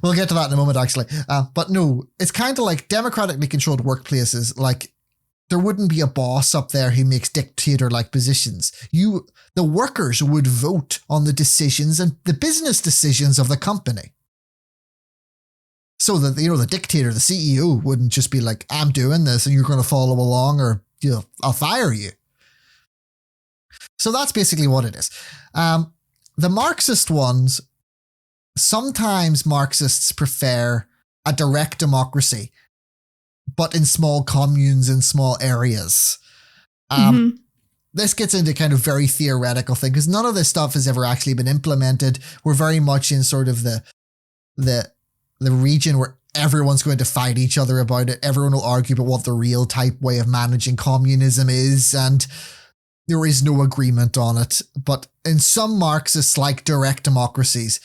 we'll get to that in a moment, actually. But no, it's kind of like democratically controlled workplaces. Like, there wouldn't be a boss up there who makes dictator-like positions. The workers would vote on the decisions and the business decisions of the company. So that, the dictator, the CEO, wouldn't just be like, I'm doing this and you're going to follow along or, I'll fire you. So that's basically what it is. The Marxist ones, sometimes Marxists prefer a direct democracy, but in small communes in small areas. This gets into kind of very theoretical thing, because none of this stuff has ever actually been implemented. We're very much in sort of the region where everyone's going to fight each other about it. Everyone will argue about what the real type way of managing communism is, and there is no agreement on it. But in some Marxists like direct democracies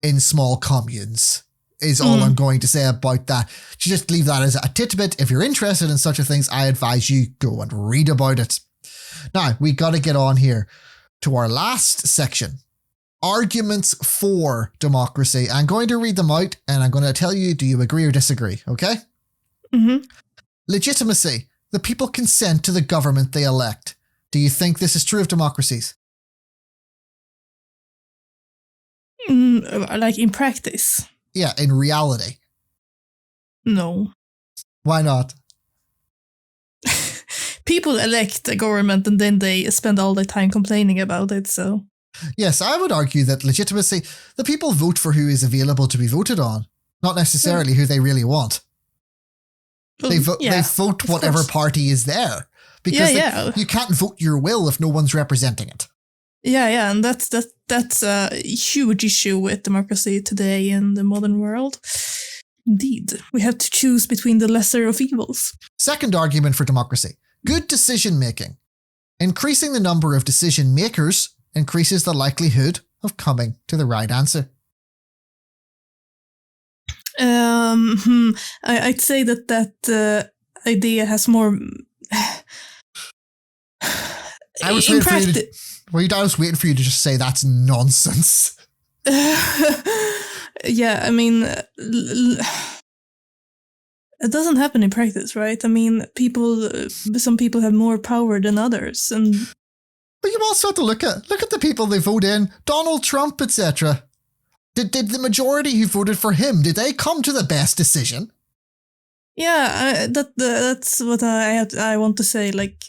in small communes, is all I'm going to say about that. Just leave that as a tidbit. If you're interested in such a things, I advise you go and read about it. Now, we got to get on here to our last section. Arguments for democracy. I'm going to read them out and I'm going to tell you, do you agree or disagree? Okay? Mm-hmm. Legitimacy. The people consent to the government they elect. Do you think this is true of democracies? Like in practice? Yeah, in reality. No. Why not? People elect a government and then they spend all their time complaining about it, so... Yes, I would argue that legitimacy, the people vote for who is available to be voted on, not necessarily who they really want. They vote whatever party is there. Because you can't vote your will if no one's representing it. Yeah, and that's a huge issue with democracy today in the modern world. Indeed, we have to choose between the lesser of evils. Second argument for democracy. Good decision making. Increasing the number of decision makers increases the likelihood of coming to the right answer. I'd say that idea has more... I was waiting for you to just say that's nonsense. Yeah, I mean, it doesn't happen in practice, right? I mean, some people have more power than others, and... But you also have to look at the people they vote in. Donald Trump, etc. Did the majority who voted for him, did they come to the best decision? Yeah, that's what I want to say, like...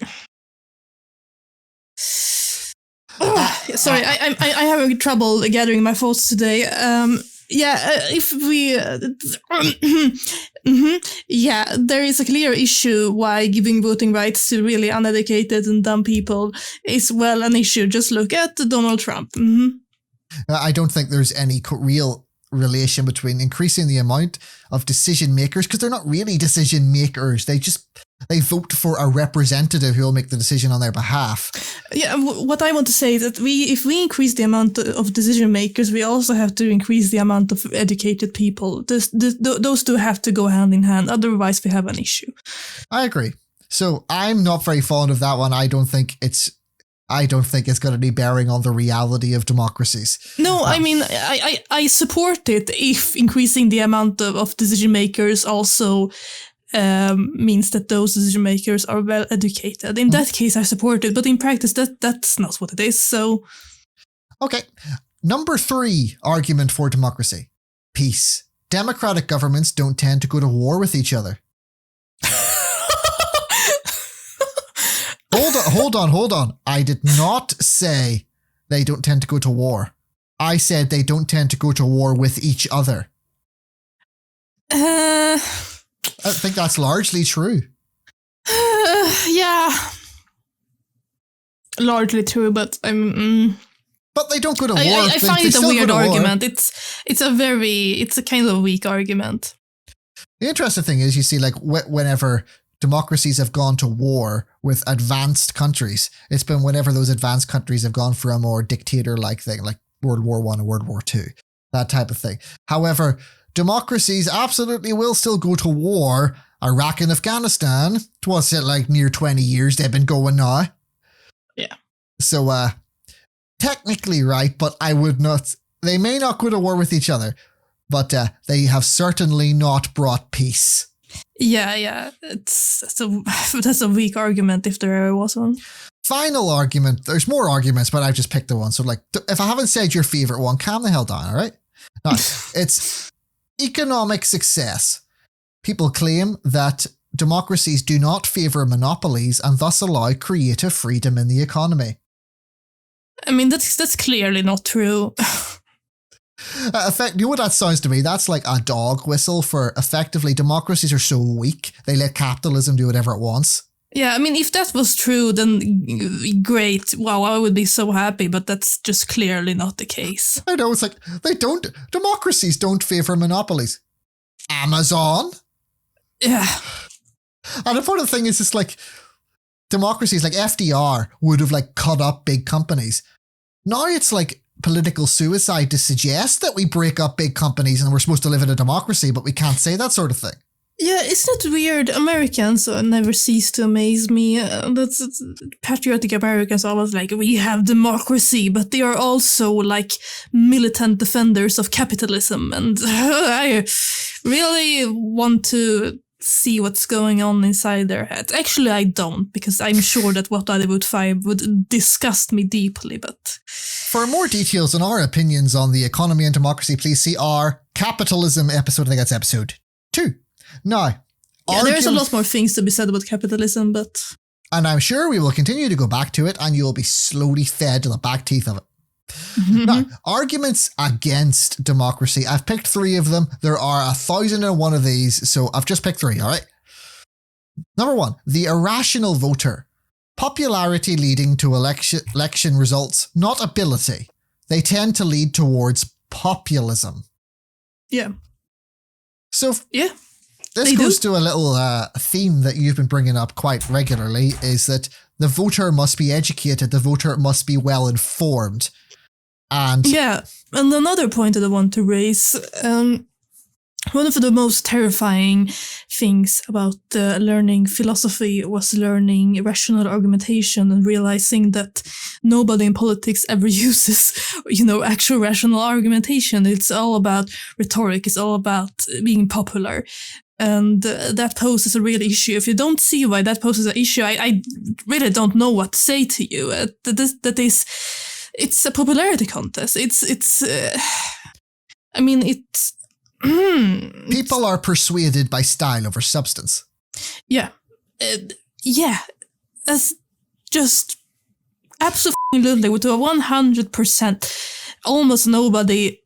Sorry, I have trouble gathering my thoughts today. If we... there is a clear issue why giving voting rights to really uneducated and dumb people is, well, an issue. Just look at Donald Trump. I don't think there's any real relation between increasing the amount of decision makers, because they're not really decision makers. They vote for a representative who will make the decision on their behalf. Yeah, what I want to say is that if we increase the amount of decision makers, we also have to increase the amount of educated people. Those two have to go hand in hand. Otherwise, we have an issue. I agree. So I'm not very fond of that one. I don't think it's got any bearing on the reality of democracies. No, I mean, I support it if increasing the amount of decision makers also means that those decision makers are well educated. In that case, I support it, but in practice, that's not what it is. So, okay. Number 3 argument for democracy: peace. Democratic governments don't tend to go to war with each other. Hold on. I did not say they don't tend to go to war. I said they don't tend to go to war with each other. I think that's largely true. Yeah. Largely true, but But they don't go to war. I find it a weird argument. It's a kind of weak argument. The interesting thing is, you see, like, whenever democracies have gone to war with advanced countries, it's been whenever those advanced countries have gone for a more dictator-like thing, like World War I and World War II, that type of thing. However, democracies absolutely will still go to war. Iraq and Afghanistan, what's it, like near 20 years they've been going now? Yeah. So, technically right, but they may not go to war with each other, but they have certainly not brought peace. Yeah, that's a weak argument if there ever was one. Final argument. There's more arguments, but I've just picked the one. So, like, if I haven't said your favorite one, calm the hell down, all right? Now, it's economic success. People claim that democracies do not favor monopolies and thus allow creative freedom in the economy. I mean, that's clearly not true. You know what that sounds to me? That's like a dog whistle for effectively democracies are so weak, they let capitalism do whatever it wants. Yeah, I mean, if that was true, then great. Wow, I would be so happy, but that's just clearly not the case. I know, it's like, democracies don't favor monopolies. Amazon? Yeah. And the funny thing is, it's like, democracies like FDR would have like cut up big companies. Now it's like political suicide to suggest that we break up big companies and we're supposed to live in a democracy, but we can't say that sort of thing. Yeah, isn't it weird? Americans never cease to amaze me. That's patriotic Americans always like, we have democracy, but they are also like militant defenders of capitalism. And I really want to see what's going on inside their heads. Actually, I don't, because I'm sure that what I would find would disgust me deeply. But for more details on our opinions on the economy and democracy, please see our capitalism episode. I think that's episode 2. Now, there's a lot more things to be said about capitalism, but... And I'm sure we will continue to go back to it and you'll be slowly fed to the back teeth of it. Now, arguments against democracy. I've picked 3 of them. There are 1,001 of these, so I've just picked 3, all right? Number 1, the irrational voter. Popularity leading to election results, not ability. They tend to lead towards populism. Yeah. So, yeah. This goes to a little theme that you've been bringing up quite regularly, is that the voter must be educated, the voter must be well informed. And another point that I want to raise, one of the most terrifying things about learning philosophy was learning rational argumentation and realizing that nobody in politics ever uses, actual rational argumentation. It's all about rhetoric. It's all about being popular. And that poses a real issue. If you don't see why that poses an issue, I really don't know what to say to you. It's a popularity contest. People are persuaded by style over substance. Yeah. That's just absolutely, with a 100%, almost nobody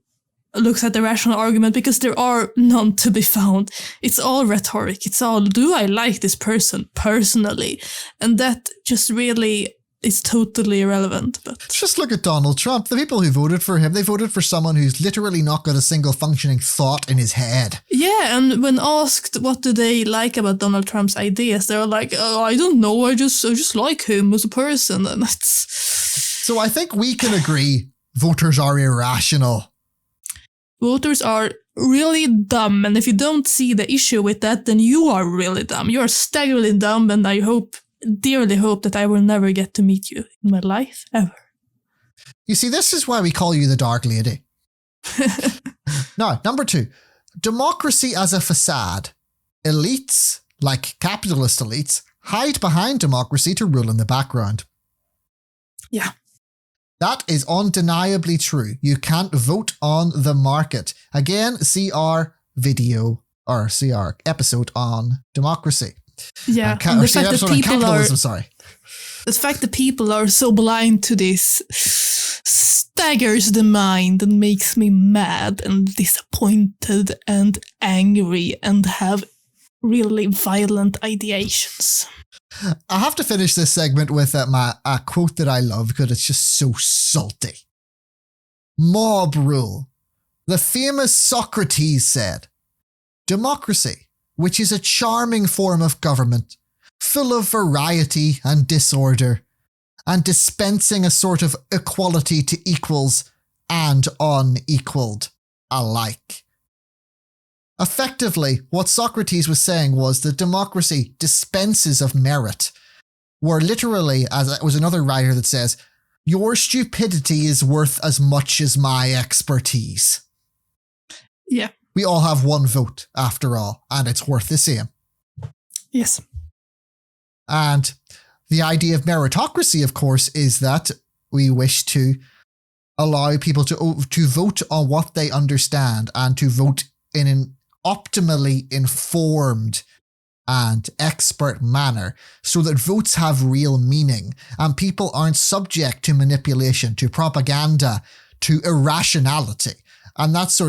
looks at the rational argument because there are none to be found. It's all rhetoric. It's all, do I like this person personally? And that just really is totally irrelevant. But just look at Donald Trump. The people who voted for him, they voted for someone who's literally not got a single functioning thought in his head. Yeah, and when asked what do they like about Donald Trump's ideas, they're like, oh, I don't know, I just like him as a person. And that's... So I think we can agree voters are irrational. Voters are really dumb, and if you don't see the issue with that, then you are really dumb. You are staggeringly dumb, and I dearly hope that I will never get to meet you in my life, ever. You see, this is why we call you the Dark Lady. Now, number 2, democracy as a facade. Elites, like capitalist elites, hide behind democracy to rule in the background. Yeah. That is undeniably true. You can't vote on the market. Again, see our video, or see our episode on democracy. Yeah, the fact that people the fact that people are so blind to this staggers the mind and makes me mad and disappointed and angry and have really violent ideations. I have to finish this segment with a quote that I love because it's just so salty. Mob rule. The famous Socrates said, democracy, which is a charming form of government, full of variety and disorder, and dispensing a sort of equality to equals and unequaled alike. Effectively, what Socrates was saying was that democracy dispenses of merit, where literally, as it was another writer that says, your stupidity is worth as much as my expertise. Yeah. We all have one vote, after all, and it's worth the same. Yes. And the idea of meritocracy, of course, is that we wish to allow people to vote on what they understand and to vote in an optimally informed and expert manner so that votes have real meaning and people aren't subject to manipulation, to propaganda, to irrationality. And that's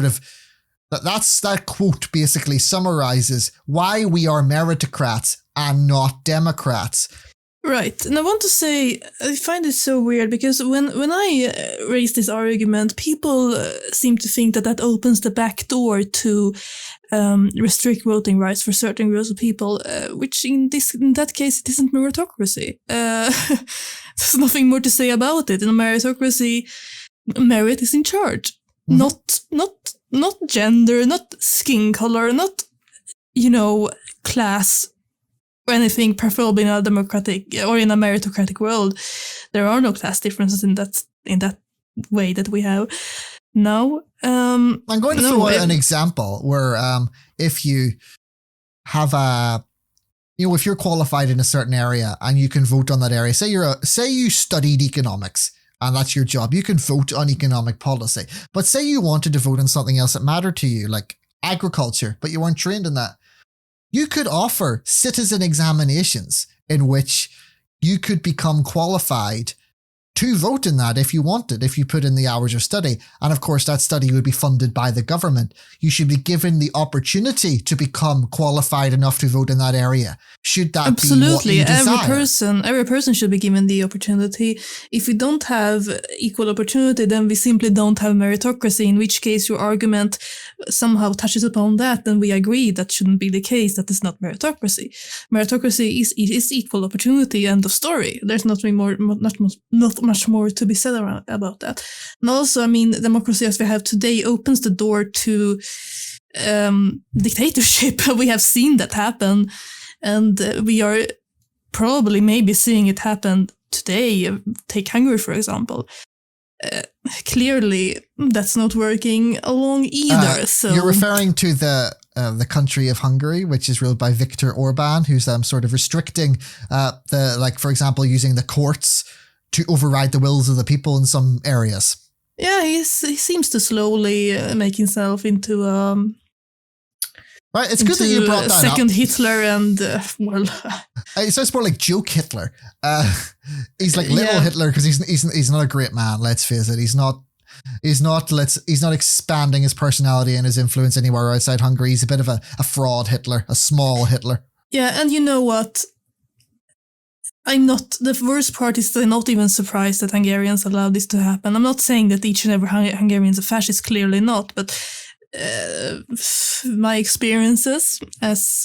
that quote basically summarizes why we are meritocrats and not democrats. Right. And I want to say, I find it so weird because when I raise this argument, people seem to think that opens the back door to restrict voting rights for certain groups of people, which in that case, it isn't meritocracy. There's nothing more to say about it. In a meritocracy, merit is in charge. Not gender, not skin color, not, class or anything, preferably in a democratic or in a meritocratic world. There are no class differences in that way that we have now. I'm going to throw out an example where if you have if you're qualified in a certain area and you can vote on that area, say you studied economics and that's your job, you can vote on economic policy. But say you wanted to vote on something else that mattered to you, like agriculture, but you weren't trained in that. You could offer citizen examinations in which you could become qualified to vote in that if you wanted, if you put in the hours of study. And of course, that study would be funded by the government. You should be given the opportunity to become qualified enough to vote in that area. Should that be what you desire? Every person should be given the opportunity. If we don't have equal opportunity, then we simply don't have meritocracy, in which case your argument somehow touches upon that, then we agree that shouldn't be the case. That is not meritocracy. Meritocracy is equal opportunity, end of story. There's not much more to be said about that. And also, democracy as we have today opens the door to dictatorship. We have seen that happen, and we are probably maybe seeing it happen today. Take Hungary, for example. Clearly, that's not working along either. So you're referring to the country of Hungary, which is ruled by Viktor Orban, who's sort of restricting for example, using the courts to override the wills of the people in some areas. Yeah, he seems to slowly make himself into right. It's good that you brought that second up. Hitler and It sounds more like joke Hitler. He's like little Hitler because he's not a great man. Let's face it. He's not expanding his personality and his influence anywhere outside Hungary. He's a bit of a fraud Hitler, a small Hitler. Yeah, and you know what? The worst part is that I'm not even surprised that Hungarians allow this to happen. I'm not saying that each and every Hungarian is a fascist, clearly not, but my experiences as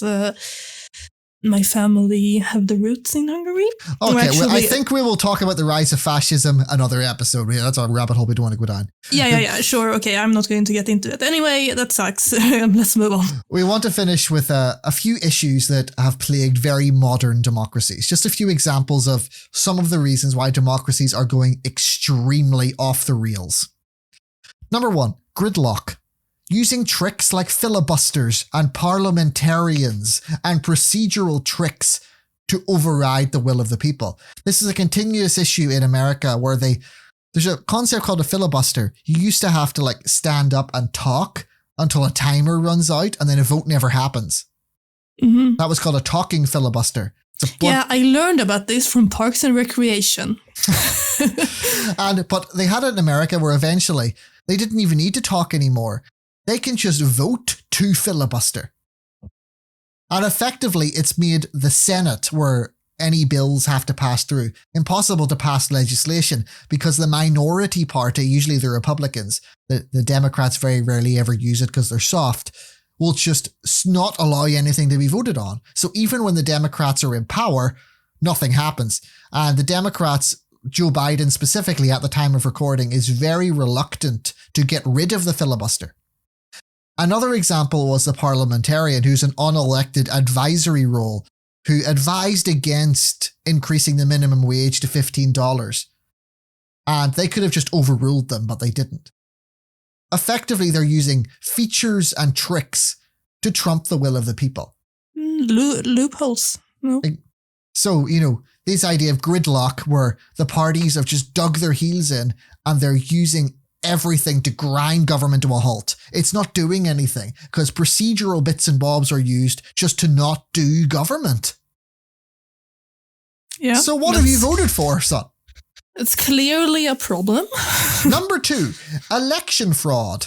my family have the roots in Hungary. Okay, well, I think we will talk about the rise of fascism another episode. That's a rabbit hole we don't want to go down. Yeah, sure. Okay, I'm not going to get into it. Anyway, that sucks. Let's move on. We want to finish with a few issues that have plagued very modern democracies. Just a few examples of some of the reasons why democracies are going extremely off the rails. Number 1, gridlock. Using tricks like filibusters and parliamentarians and procedural tricks to override the will of the people. This is a continuous issue in America where there's a concept called a filibuster. You used to have to stand up and talk until a timer runs out and then a vote never happens. Mm-hmm. That was called a talking filibuster. Yeah, I learned about this from Parks and Recreation. But they had it in America where eventually they didn't even need to talk anymore. They can just vote to filibuster. And effectively, it's made the Senate, where any bills have to pass through, impossible to pass legislation because the minority party, usually the Republicans, the Democrats very rarely ever use it because they're soft, will just not allow anything to be voted on. So even when the Democrats are in power, nothing happens. And the Democrats, Joe Biden specifically at the time of recording, is very reluctant to get rid of the filibuster. Another example was the parliamentarian, who's an unelected advisory role, who advised against increasing the minimum wage to $15. And they could have just overruled them, but they didn't. Effectively, they're using features and tricks to trump the will of the people. Loopholes. No. So, this idea of gridlock where the parties have just dug their heels in and they're using everything to grind government to a halt. It's not doing anything because procedural bits and bobs are used just to not do government. Yeah. So what have you voted for, son? It's clearly a problem. Number 2, election fraud.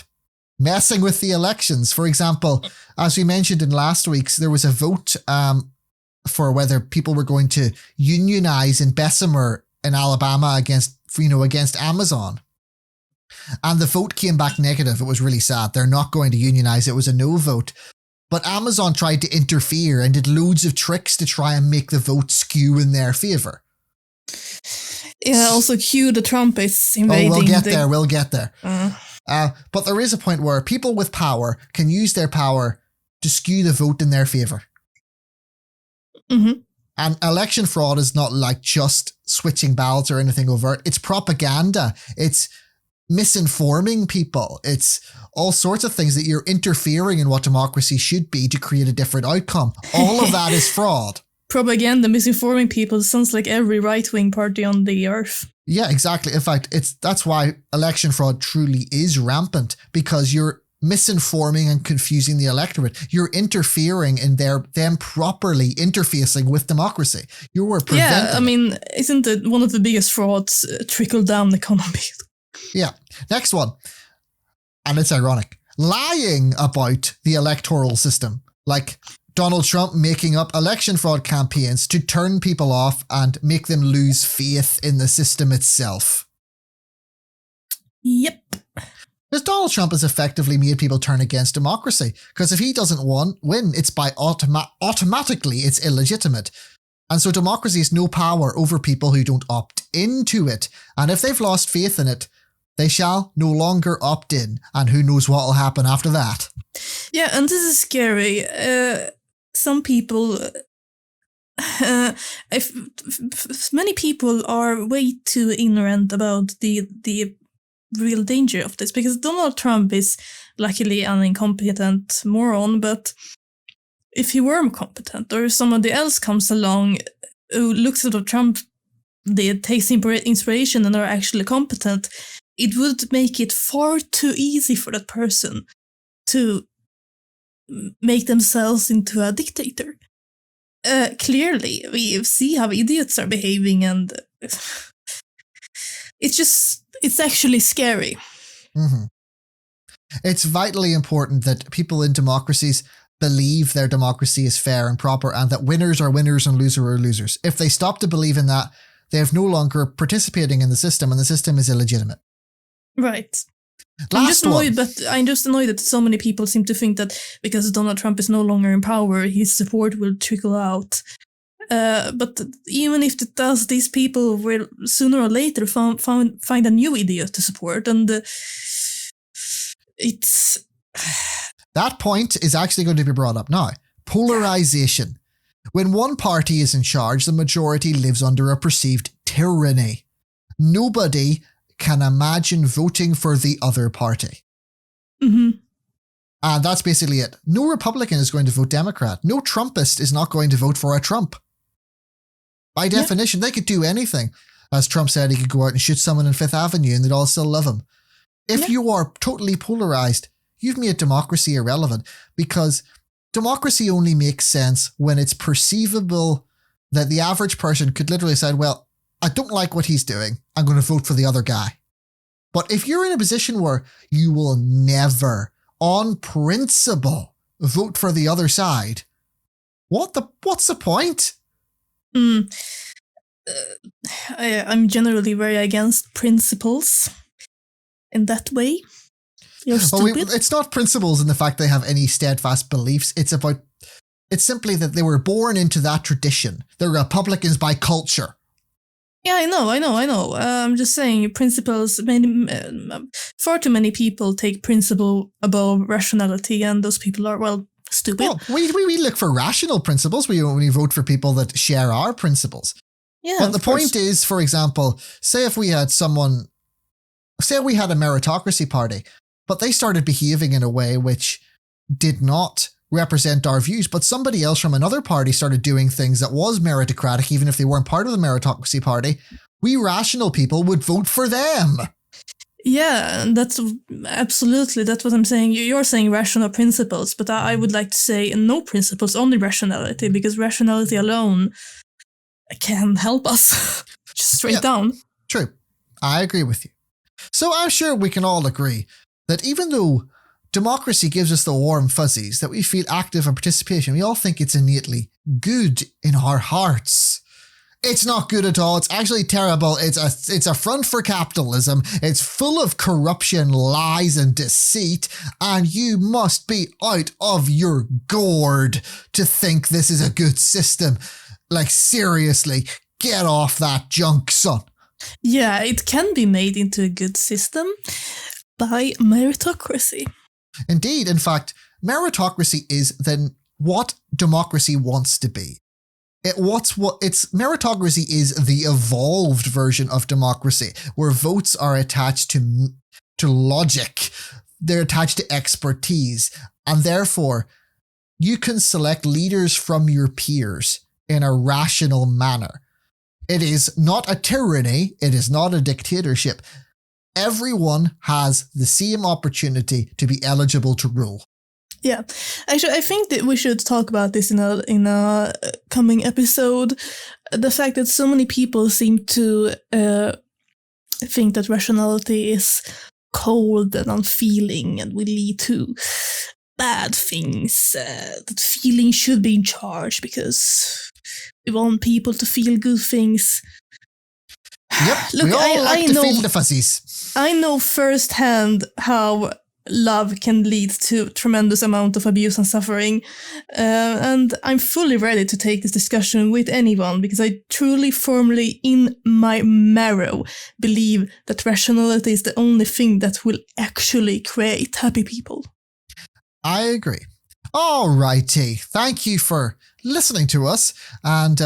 Messing with the elections. For example, as we mentioned in last week's, there was a vote for whether people were going to unionize in Bessemer in Alabama against Amazon. And the vote came back negative. It was really sad. They're not going to unionize. It was a no vote. But Amazon tried to interfere and did loads of tricks to try and make the vote skew in their favor. Yeah, also cue the trumpets invading. Oh, we'll get there. But there is a point where people with power can use their power to skew the vote in their favor. Mm-hmm. And election fraud is not like just switching ballots or anything overt. It's propaganda. It's misinforming people. It's all sorts of things that you're interfering in what democracy should be to create a different outcome. All of that is fraud. Propaganda, misinforming people sounds like every right-wing party on the earth. Yeah, exactly. In fact, that's why election fraud truly is rampant, because you're misinforming and confusing the electorate. You're interfering in them properly interfacing with democracy. You were preventing. Yeah, I mean, isn't it one of the biggest frauds trickle-down economy? Yeah. Next one. And it's ironic. Lying about the electoral system. Like Donald Trump making up election fraud campaigns to turn people off and make them lose faith in the system itself. Yep. Because Donald Trump has effectively made people turn against democracy. Because if he doesn't win, it's by automatically it's illegitimate. And so democracy has no power over people who don't opt into it. And if they've lost faith in it, they shall no longer opt in. And who knows what will happen after that. Yeah, and this is scary. Some people, if many people are way too ignorant about the real danger of this, because Donald Trump is luckily an incompetent moron, but if he were competent or somebody else comes along who looks at what Trump did, takes inspiration and are actually competent, it would make it far too easy for that person to make themselves into a dictator. Clearly, we see how idiots are behaving, and it's actually scary. Mm-hmm. It's vitally important that people in democracies believe their democracy is fair and proper, and that winners are winners and losers are losers. If they stop to believe in that, they have no longer participating in the system, and the system is illegitimate. Right. I'm just annoyed that so many people seem to think that because Donald Trump is no longer in power, his support will trickle out. But even if it does, these people will sooner or later find a new idiot to support, and it's... That point is actually going to be brought up now. Polarization. When one party is in charge, the majority lives under a perceived tyranny. Nobody can imagine voting for the other party. Mm-hmm. And that's basically it. No Republican is going to vote Democrat. No Trumpist is not going to vote for a Trump. By definition, they could do anything. As Trump said, he could go out and shoot someone in Fifth Avenue and they'd all still love him. If you are totally polarized, you've made democracy irrelevant, because democracy only makes sense when it's perceivable that the average person could literally say, well, I don't like what he's doing. I'm going to vote for the other guy. But if you're in a position where you will never, on principle, vote for the other side, what's the point? I'm generally very against principles in that way. You're stupid. It's not principles in the fact they have any steadfast beliefs. It's simply that they were born into that tradition. They're Republicans by culture. Yeah, I know. I'm just saying principles, far too many people take principle above rationality, and those people are, well, stupid. Well, we look for rational principles. We only vote for people that share our principles. Yeah, but the point is, for example, say we had a meritocracy party, but they started behaving in a way which did not represent our views, but somebody else from another party started doing things that was meritocratic, even if they weren't part of the meritocracy party, we rational people would vote for them. Yeah, that's absolutely, that's what I'm saying. You're saying rational principles, but I would like to say no principles, only rationality, because rationality alone can help us. Just straight down. True. I agree with you. So I'm sure we can all agree that even though democracy gives us the warm fuzzies, that we feel active and participation, we all think it's innately good in our hearts. It's not good at all. It's actually terrible. It's a front for capitalism. It's full of corruption, lies, and deceit. And you must be out of your gourd to think this is a good system. Like, seriously, get off that junk, son. Yeah, it can be made into a good system by meritocracy. Indeed, in fact, meritocracy is then what democracy wants to be. Meritocracy is the evolved version of democracy, where votes are attached to logic, they're attached to expertise, and therefore you can select leaders from your peers in a rational manner. It is not a tyranny, it is not a dictatorship. Everyone has the same opportunity to be eligible to rule. Yeah, actually, I think that we should talk about this in a coming episode. The fact that so many people seem to think that rationality is cold and unfeeling and will lead to bad things. That feeling should be in charge because we want people to feel good things. Yep, look, we all like to feel the fuzzies. I know firsthand how love can lead to tremendous amount of abuse and suffering, and I'm fully ready to take this discussion with anyone because I truly, firmly, in my marrow, believe that rationality is the only thing that will actually create happy people. I agree. Alrighty, thank you for listening to us, and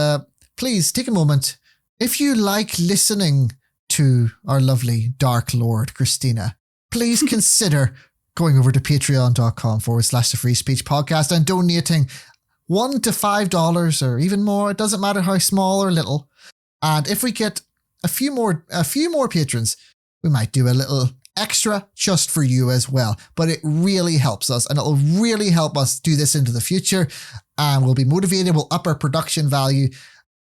please take a moment. If you like listening to our lovely Dark Lord, Christina, please consider going over to patreon.com/the Free Speech Podcast and donating $1 to $5 or even more. It doesn't matter how small or little. And if we get a few more patrons, we might do a little extra just for you as well. But it really helps us, and it'll really help us do this into the future. And we'll be motivated, we'll up our production value,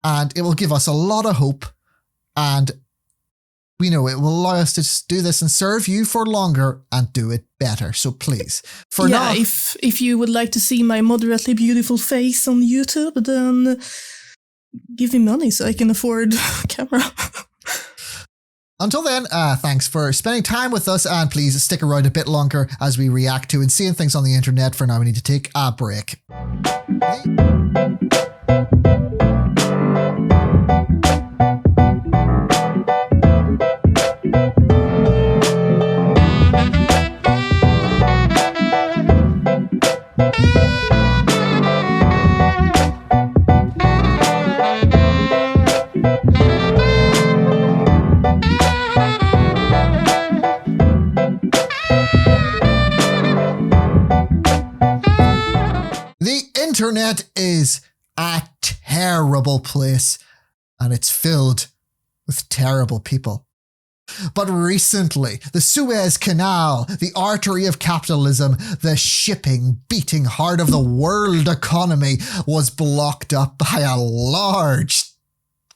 and it will give us a lot of hope. And we know it will allow us to do this and serve you for longer and do it better. So please, for now, if you would like to see my moderately beautiful face on YouTube, then give me money so I can afford a camera. Until then, thanks for spending time with us, and please stick around a bit longer as we react to and seeing things on the internet. For now, we need to take a break. Internet is a terrible place, and it's filled with terrible people. But recently, the Suez Canal, the artery of capitalism, the shipping beating heart of the world economy, was blocked up by a large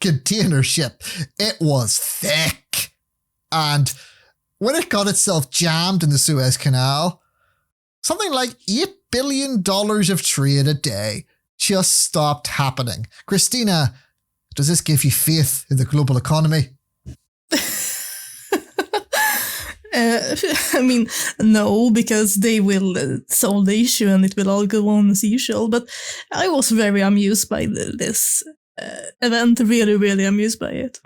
container ship. It was thick. And when it got itself jammed in the Suez Canal, something like $8 billion of trade a day just stopped happening. Christina, does this give you faith in the global economy? I mean, no, because they will solve the issue and it will all go on as usual. But I was very amused by this event, really, really amused by it.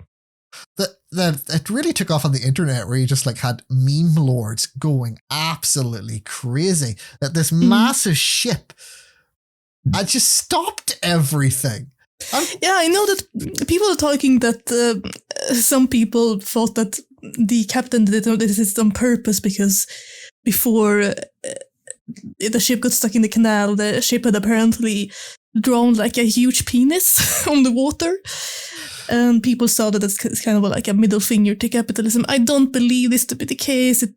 It really took off on the internet, where you just like had meme lords going absolutely crazy that this massive ship had just stopped everything. Yeah, I know that people are talking that some people thought that the captain did this on purpose because before the ship got stuck in the canal, the ship had apparently drawn like a huge penis on the water. And people saw that it's kind of like a middle finger to capitalism. I don't believe this to be the case. It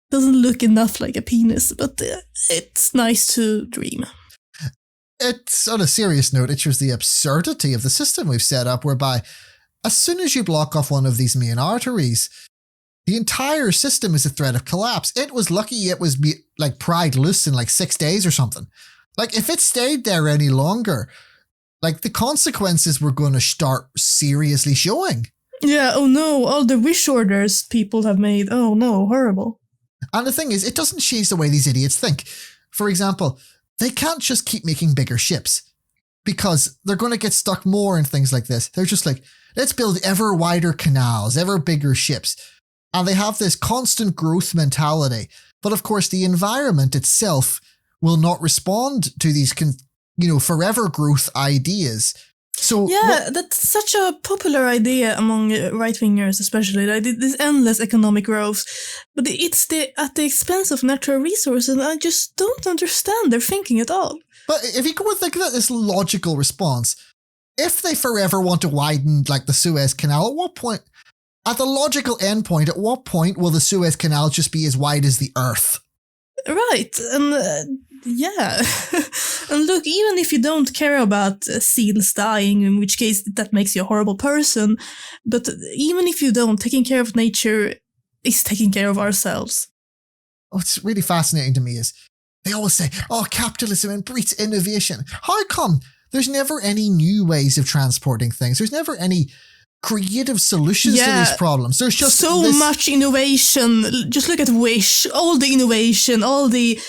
doesn't look enough like a penis, but it's nice to dream. It's, on a serious note, it shows the absurdity of the system we've set up, whereby as soon as you block off one of these main arteries, the entire system is a threat of collapse. It was lucky it was like pried loose in like 6 days or something. Like if it stayed there any longer, like the consequences were going to start seriously showing. Yeah, oh no, all the wish orders people have made. Oh no, horrible. And the thing is, it doesn't change the way these idiots think. For example, they can't just keep making bigger ships. because they're going to get stuck more in things like this. They're just like, let's build ever wider canals, ever bigger ships. And they have this constant growth mentality. But of course, the environment itself will not respond to these, forever growth ideas. So that's such a popular idea among right-wingers, especially. Like this endless economic growth, but it's at the expense of natural resources. And I just don't understand their thinking at all. But if you go and think about this logical response, if they forever want to widen like the Suez Canal, at what point, at the logical endpoint, at what point will the Suez Canal just be as wide as the Earth? Right, and and look, even if you don't care about seals dying, in which case that makes you a horrible person, but even if you don't, taking care of nature is taking care of ourselves. What's really fascinating to me is they always say, capitalism breeds innovation. How come there's never any new ways of transporting things? There's never any creative solutions to these problems. There's just so much innovation. Just look at Wish, all the innovation, all the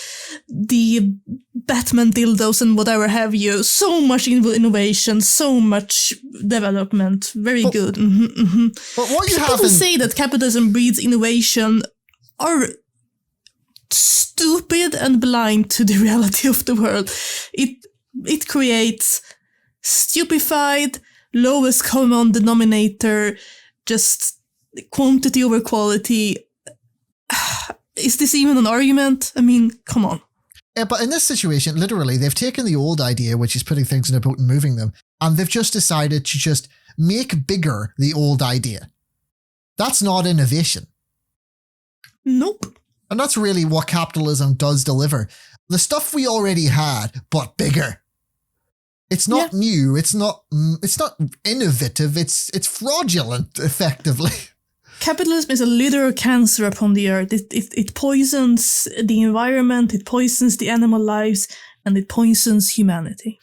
Batman dildos and whatever have you. So much innovation, so much development. Very good. But what you People who say that capitalism breeds innovation are stupid and blind to the reality of the world. It creates stupefied, lowest common denominator, just quantity over quality. Is this even an argument? I mean, come on. Yeah, but in this situation, literally, they've taken the old idea, which is putting things in a boat and moving them, and they've just decided to just make bigger the old idea. That's not innovation. Nope. And that's really what capitalism does deliver. The stuff we already had, but bigger. It's not new. It's not innovative. It's fraudulent, effectively. Capitalism is a literal cancer upon the earth. It poisons the environment, it poisons the animal lives, and it poisons humanity.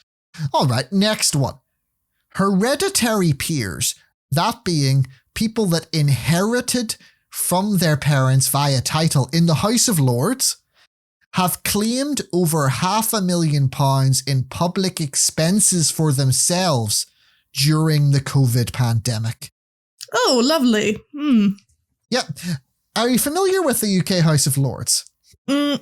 All right, next one. Hereditary peers, that being people that inherited from their parents via title in the House of Lords, have claimed over £500,000 in public expenses for themselves during the COVID pandemic. Oh, lovely. Yep. Are you familiar with the UK House of Lords? On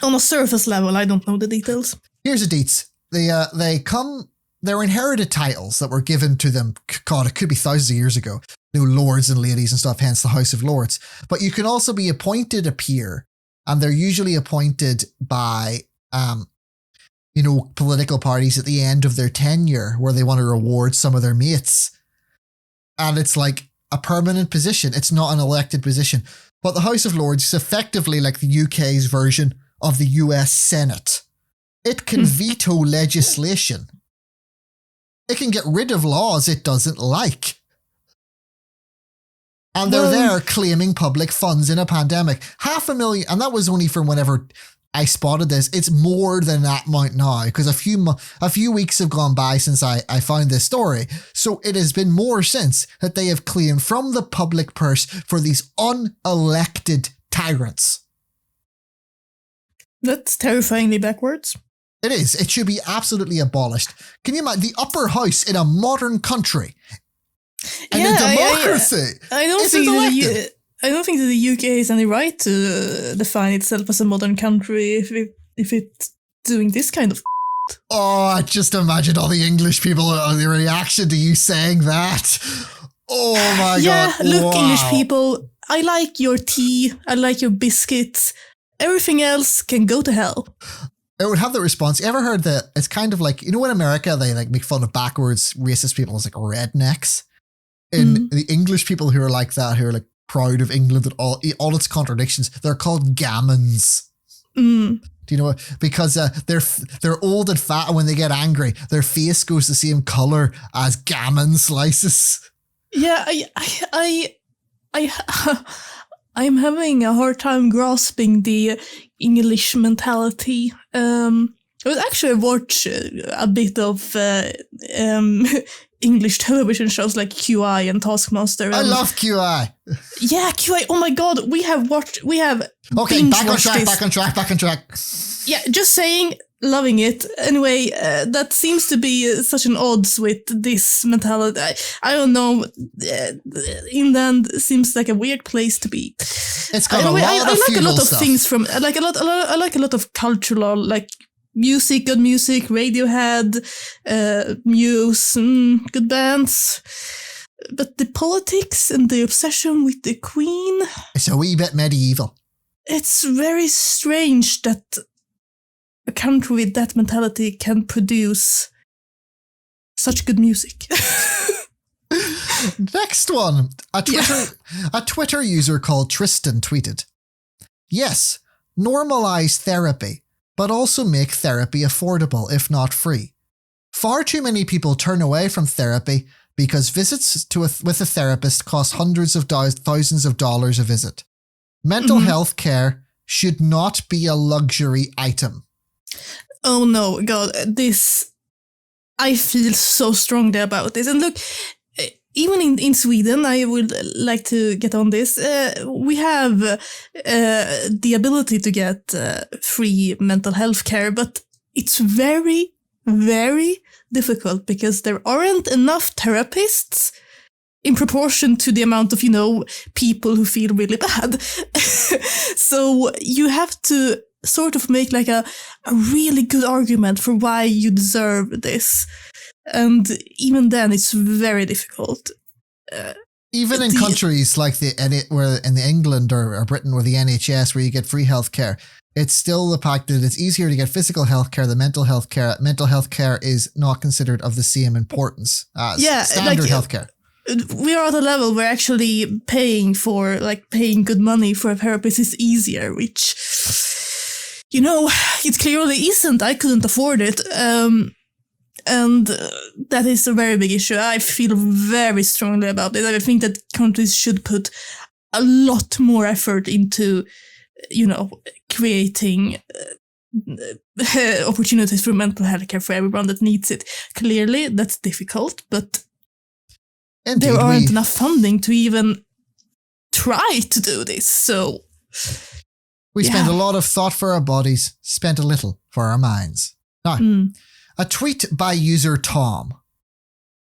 a surface level, I don't know the details. Here's the deets. They're inherited titles that were given to them. God, it could be thousands of years ago. Lords and ladies and stuff, hence the House of Lords. But you can also be appointed a peer, and they're usually appointed by, political parties at the end of their tenure where they want to reward some of their mates. And it's like a permanent position. It's not an elected position. But the House of Lords is effectively like the UK's version of the US Senate. It can veto legislation. It can get rid of laws it doesn't like. And they're there claiming public funds in a pandemic. $500,000, and that was only from whenever I spotted this. It's more than that amount now, because a few weeks have gone by since I found this story. So it has been more since that they have claimed from the public purse for these unelected tyrants. That's terrifyingly backwards. It is. It should be absolutely abolished. Can you imagine the upper house in a modern country? And in democracy, I don't think that the UK has any right to define itself as a modern country if it's doing this kind of. Oh, I just imagine all the English people, the reaction to you saying that. Oh my God. Yeah, look, English people, I like your tea, I like your biscuits. Everything else can go to hell. It would have the response. You ever heard that? It's kind of like, in America, they like make fun of backwards racist people as like rednecks. In the English people who are like that, who are like proud of England and all its contradictions, they're called gammons. Do you know what? Because they're old and fat, and when they get angry, their face goes the same color as gammon slices. Yeah, I'm having a hard time grasping the English mentality. I would actually watch a bit of English television shows like QI and Taskmaster. I love QI. Yeah, QI. Oh my God, we have Okay, back on track. Yeah, just saying, Loving it. Anyway, that seems to be such an odds with this mentality. I don't know. Inland seems like a weird place to be. It's got a lot of I like a lot of stuff. things from I like a lot of cultural like music, good music, Radiohead, Muse, good bands. But the politics and the obsession with the Queen. It's a wee bit medieval. It's very strange that a country with that mentality can produce such good music. Next one. A Twitter user called Tristan tweeted, "Yes, normalize therapy, but also make therapy affordable, if not free. Far too many people turn away from therapy because visits with a therapist cost hundreds of thousands of dollars a visit. Mental health care should not be a luxury item." Oh no, God, I feel so strongly about this. And look, even in Sweden, I would like to get on this. We have the ability to get free mental health care, but it's very, very difficult because there aren't enough therapists in proportion to the amount of, people who feel really bad. So you have to sort of make like a really good argument for why you deserve this. And even then, it's very difficult. Even in countries like where in England or Britain where the NHS, where you get free healthcare, it's still the fact that it's easier to get physical healthcare than mental health care. Mental health care is not considered of the same importance as standard healthcare. We are at a level where actually paying good money for a therapist is easier, which, it clearly isn't. I couldn't afford it. And that is a very big issue. I feel very strongly about it. I think that countries should put a lot more effort into, creating opportunities for mental health care for everyone that needs it. Clearly, that's difficult, but there aren't enough funding to even try to do this. So we spend a lot of thought for our bodies, spent a little for our minds. Now, a tweet by user Tom.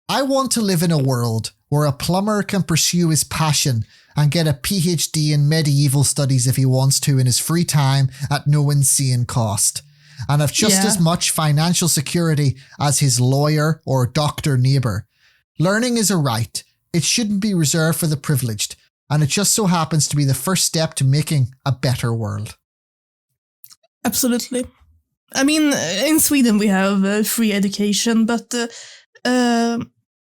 "I want to live in a world where a plumber can pursue his passion and get a PhD in medieval studies if he wants to in his free time at no insane cost, and have just as much financial security as his lawyer or doctor neighbour. Learning is a right. It shouldn't be reserved for the privileged, and it just so happens to be the first step to making a better world." Absolutely. I mean, in Sweden we have free education, but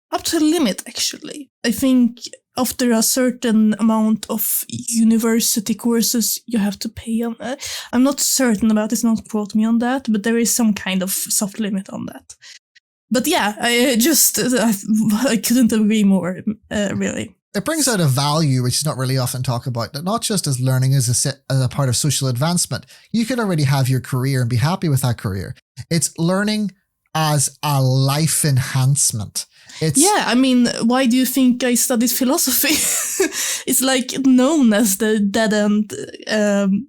up to a limit, actually. I think after a certain amount of university courses, you have to pay on that. I'm not certain about this, don't quote me on that, but there is some kind of soft limit on that. But yeah, I couldn't agree more, really. It brings out a value which is not really often talked about, that not just as learning as a part of social advancement. You can already have your career and be happy with that career. It's learning as a life enhancement. Why do you think I studied philosophy? It's like known as the dead-end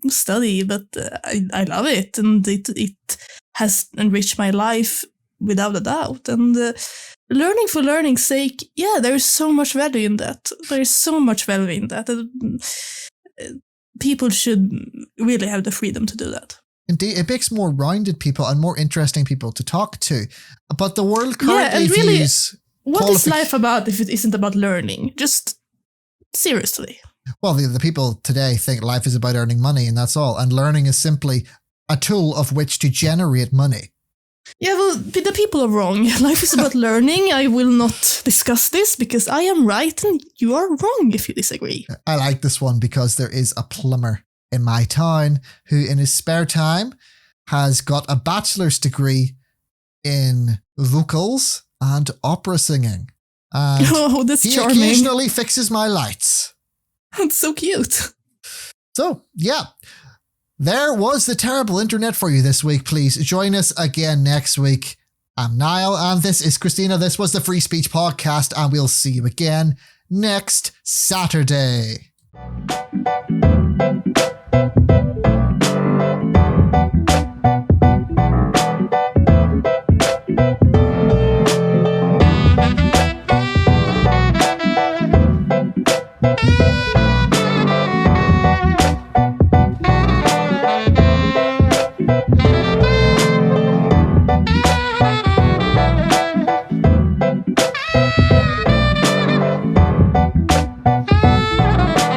study, but I love it, and it has enriched my life without a doubt. And learning for learning's sake, there is so much value in that. There is so much value in that. People should really have the freedom to do that. Indeed, it makes more rounded people and more interesting people to talk to. But the world currently views... What is life about if it isn't about learning? Just seriously. Well, the people today think life is about earning money and that's all. And learning is simply a tool of which to generate money. Yeah, well, the people are wrong. Life is about learning. I will not discuss this because I am right and you are wrong if you disagree. I like this one because there is a plumber in my town who in his spare time has got a bachelor's degree in vocals and opera singing. And that's he charming. Occasionally fixes my lights. That's so cute. So, yeah. There was the terrible internet for you this week. Please join us again next week. I'm Niall and this is Christina. This was the Free Speech Podcast and we'll see you again next Saturday.